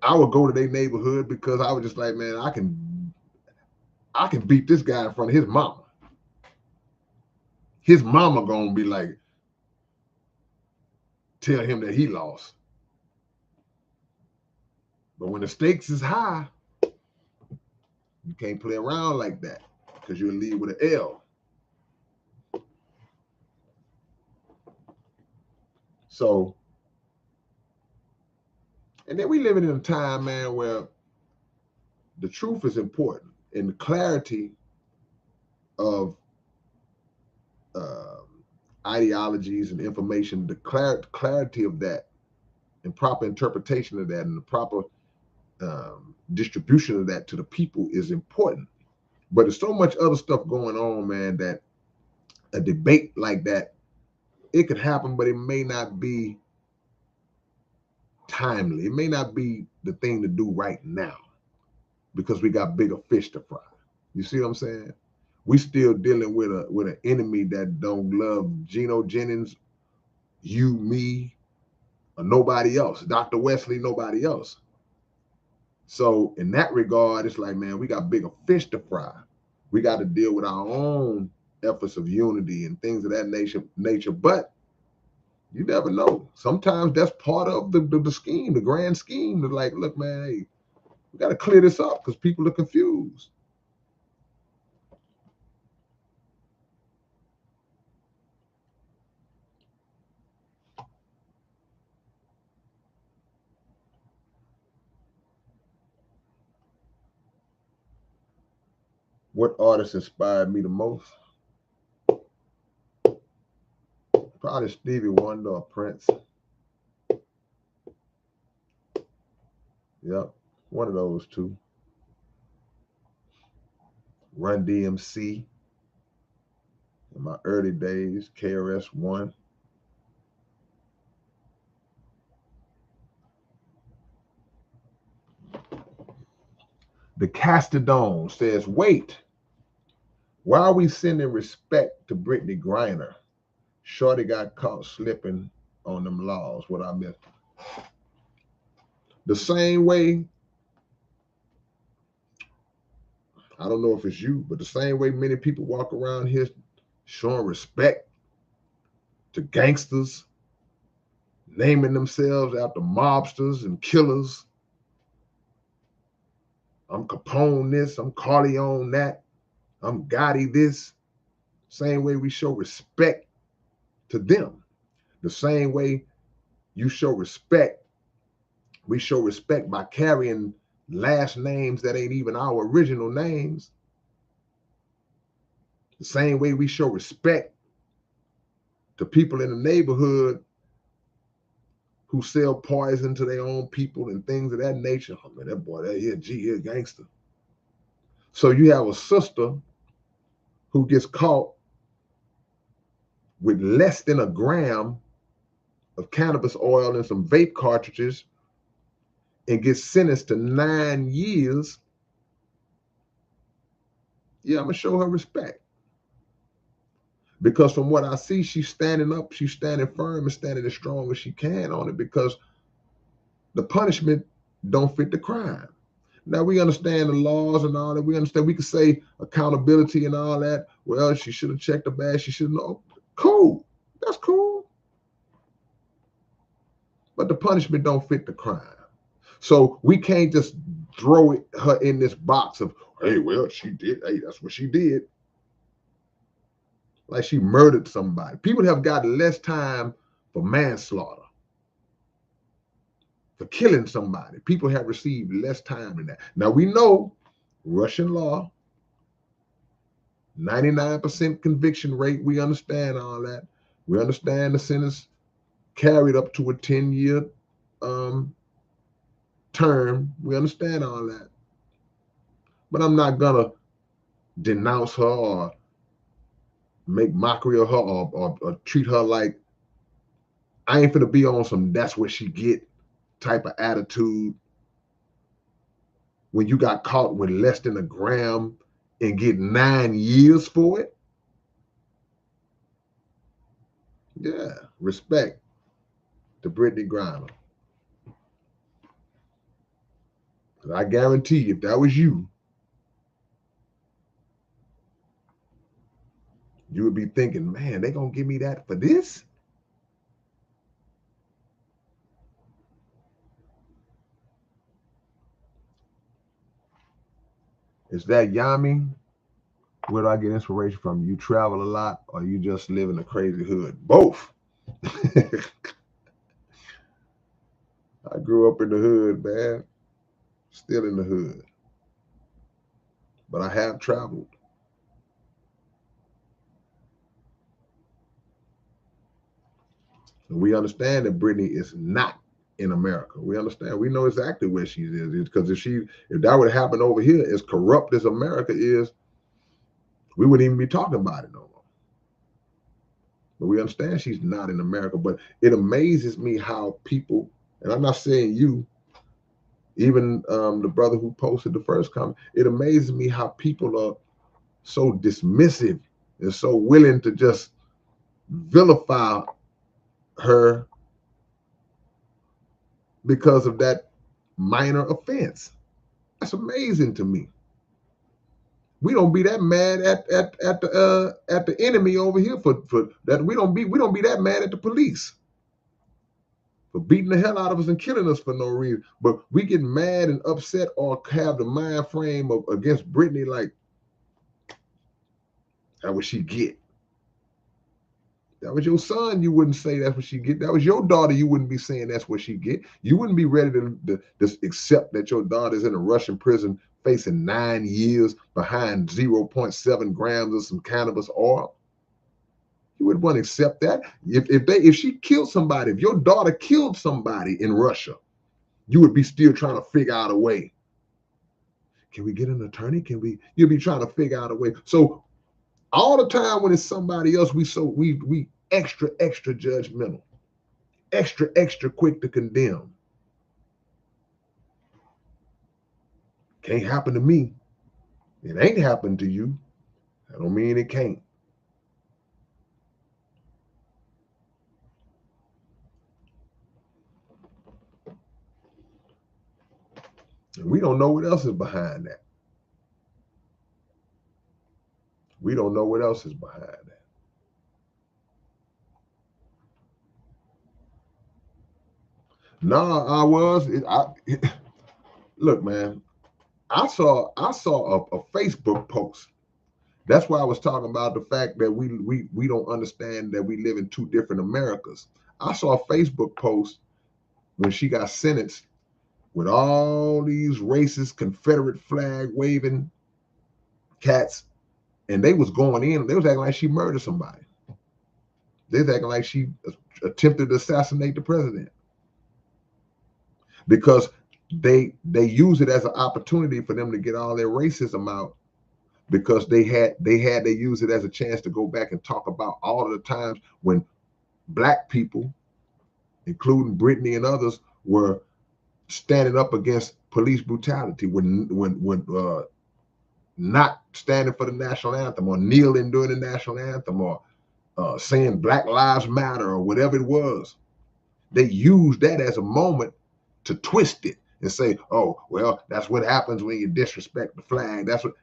I would go to their neighborhood because I was just like, man, I can beat this guy in front of his mama. His mama gonna be like, tell him that he lost. But when the stakes is high, you can't play around like that because you'll leave with an L. So, and then we living in a time, man, where the truth is important and the clarity of ideologies and information, the clarity of that and proper interpretation of that and the proper distribution of that to the people is important. But there's so much other stuff going on, man, that a debate like that, it could happen, but it may not be timely. It may not be the thing to do right now because we got bigger fish to fry. You see what I'm saying? We still dealing with an enemy that don't love Geno Jennings, you, me, or nobody else. Dr. Wesley, nobody else. So in that regard, it's like, man, we got bigger fish to fry. We got to deal with our own efforts of unity and things of that nature. But you never know. Sometimes that's part of the scheme, the grand scheme. It's like, look, man, hey, we got to clear this up because people are confused. What artist inspired me the most? Probably Stevie Wonder or Prince. Yep, one of those two. Run DMC in my early days, KRS-One. The Castodon says, wait, why are we sending respect to Brittany Griner? Shorty got caught slipping on them laws. What I missed. The same way, I don't know if it's you, but the same way many people walk around here showing respect to gangsters, naming themselves after mobsters and killers. I'm Capone this, I'm Corleone that, I'm Gotti this. Same way we show respect to them. The same way you show respect We show respect by carrying last names that ain't even our original names. The same way we show respect to people in the neighborhood who sell poison to their own people and things of that nature. Oh man, that boy, that here, he a gangster. So you have a sister who gets caught with less than a gram of cannabis oil and some vape cartridges and gets sentenced to 9 years. Yeah, I'm gonna show her respect. Because from what I see, she's standing up, she's standing firm and standing as strong as she can on it, because the punishment don't fit the crime. Now we understand the laws and all that. We understand, we can say accountability and all that. Well, she should have checked the bag. She should know. Cool. That's cool. But the punishment don't fit the crime. So we can't just throw her in this box of, hey, well, she did. Hey, that's what she did. Like she murdered somebody. People have got less time for manslaughter, for killing somebody. People have received less time than that. Now we know Russian law, 99% conviction rate. We understand all that. We understand the sentence carried up to a 10-year term. We understand all that. But I'm not gonna denounce her or make mockery of her or treat her like, I ain't finna be on some that's what she get type of attitude when you got caught with less than a gram and get 9 years for it. Yeah, respect to Brittany Griner. I guarantee you, if that was you, you would be thinking, man, they gonna give me that for this? Is that Yami? Where do I get inspiration from? You travel a lot or you just live in a crazy hood? Both. I grew up in the hood, man. Still in the hood. But I have traveled. And we understand that Brittany is not in America. We understand. We know exactly where she is. Because if that would happen over here, as corrupt as America is, we wouldn't even be talking about it no more. But we understand she's not in America. But it amazes me how people, and I'm not saying you, even the brother who posted the first comment, it amazes me how people are so dismissive and so willing to just vilify her because of that minor offense. That's amazing to me. We don't be that mad at the enemy over here for that. We don't be that mad at the police for beating the hell out of us and killing us for no reason. But we get mad and upset or have the mind frame of against Brittany, like, that what she get. That was your son, you wouldn't say that's what she get. That was your daughter, you wouldn't be saying that's what she get. You wouldn't be ready to accept that your daughter's in a Russian prison facing 9 years behind 0.7 grams of some cannabis oil. You wouldn't want to accept that. If she killed somebody, if your daughter killed somebody in Russia, you would be still trying to figure out a way. Can we get an attorney? You'd be trying to figure out a way. So all the time when it's somebody else, we extra judgmental, extra quick to condemn. Can't happen to me. It ain't happened to you. I don't mean it can't. And we don't know what else is behind that. We don't know what else is behind that. Nah, look, man, I saw a Facebook post. That's why I was talking about the fact that we don't understand that we live in two different Americas. I saw a Facebook post when she got sentenced, with all these racist Confederate flag waving cats, and they was going in. They was acting like she murdered somebody. They was acting like she attempted to assassinate the president, because they use it as an opportunity for them to get all their racism out, because they use it as a chance to go back and talk about all of the times when black people, including Brittany and others, were standing up against police brutality, when not standing for the national anthem, or kneeling during the national anthem, or saying Black Lives Matter, or whatever it was. They used that as a moment to twist it and say, oh, well, that's what happens when you disrespect the flag. That's what.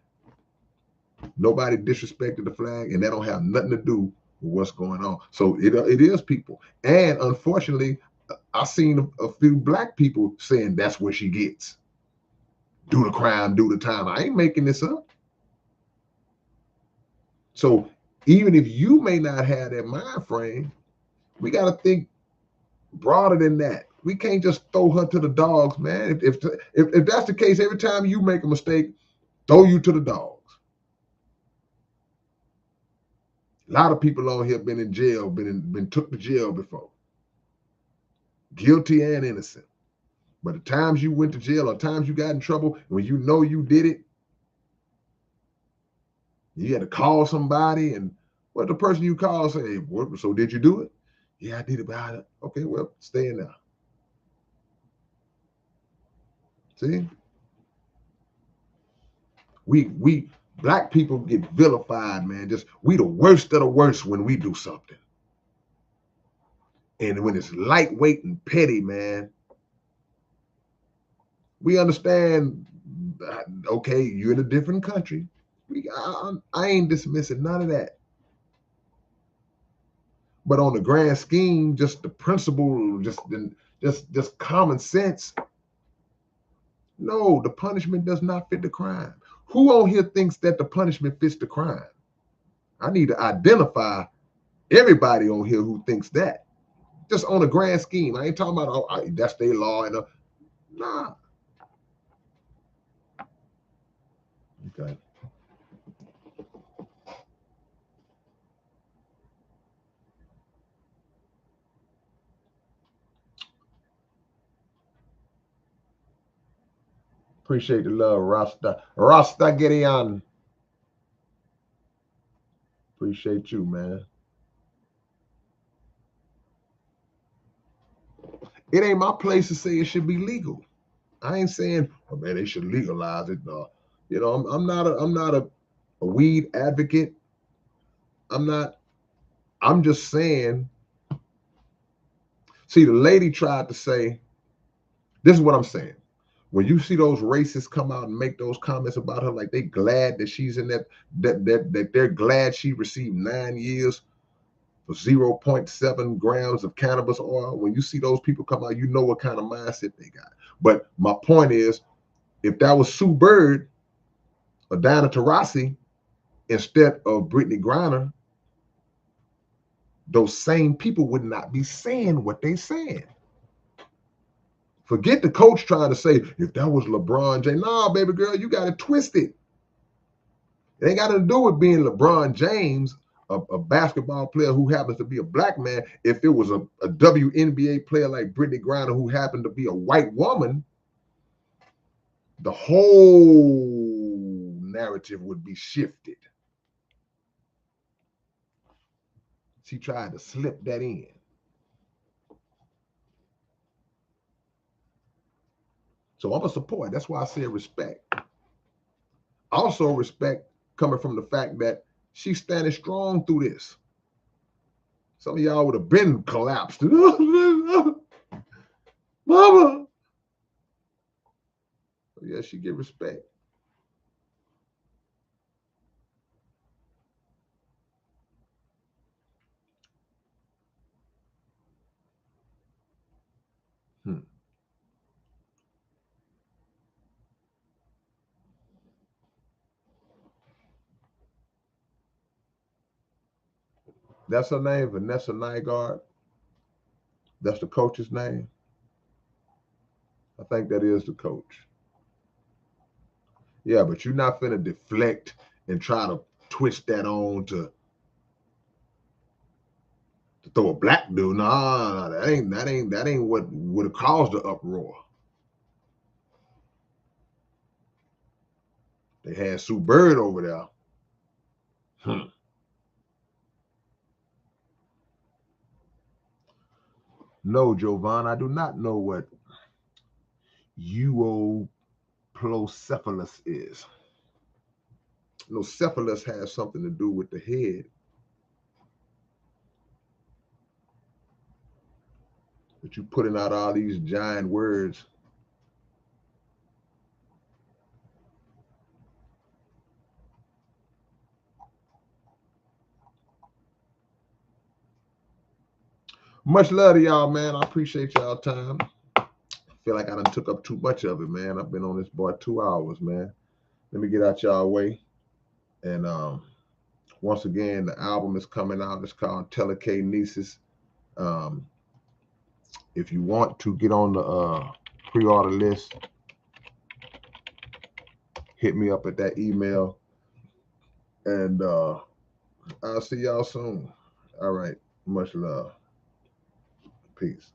Nobody disrespected the flag, and that don't have nothing to do with what's going on. So it is people. And unfortunately, I seen a few black people saying that's what she gets. Do the crime, do the time. I ain't making this up. So even if you may not have that mind frame, we got to think broader than that. We can't just throw her to the dogs, man. If that's the case, every time you make a mistake, throw you to the dogs. A lot of people on here been in jail, been took to jail before, guilty and innocent. But the times you went to jail, or times you got in trouble, when you know you did it, you had to call somebody, and what the person you call say, so did you do it? Yeah, I did it, but okay, well, stay in there. See? We black people get vilified, man. Just we the worst of the worst when we do something. And when it's lightweight and petty, man, we understand, okay, you're in a different country. I ain't dismissing none of that. But on the grand scheme, just the principle, just common sense. No, the punishment does not fit the crime. Who on here thinks that the punishment fits the crime? I need to identify everybody on here who thinks that. Just on a grand scheme. I ain't talking about, oh, that's their law. Nah. Okay. Appreciate the love, Rasta. Rasta Gideon. Appreciate you, man. It ain't my place to say it should be legal. I ain't saying, oh man, they should legalize it. You know, I'm not a weed advocate. I'm just saying. See, the lady tried to say, this is what I'm saying. When you see those racists come out and make those comments about her, like they glad that she's in that they're glad she received 9 years for 0.7 grams of cannabis oil. When you see those people come out, you know what kind of mindset they got. But my point is, if that was Sue Bird or Diana Taurasi instead of Brittany Griner, those same people would not be saying what they saying. Forget the coach trying to say, if that was LeBron James. Nah, baby girl, you got it twisted. It ain't got to do with being LeBron James, a basketball player who happens to be a black man. If it was a WNBA player like Brittany Griner who happened to be a white woman, the whole narrative would be shifted. She tried to slip that in. So I'm a support. That's why I said respect. Also respect coming from the fact that she's standing strong through this. Some of y'all would have been collapsed. Mama. Yeah, she get respect. That's her name, Vanessa Nygaard. That's the coach's name. I think that is the coach. Yeah, but you're not finna deflect and try to twist that on to throw a black dude. Nah, that ain't what would have caused the uproar. They had Sue Bird over there. No, Jovan, I do not know what uoplocephalus is. No, cephalus has something to do with the head. But you putting out all these giant words. Much love to y'all, man. I appreciate y'all time. I feel like I done took up too much of it, man. I've been on this boy 2 hours, man. Let me get out y'all way. And once again, the album is coming out. It's called Telekinesis. If you want to get on the pre-order list, hit me up at that email. And I'll see y'all soon. All right. Much love. Peace.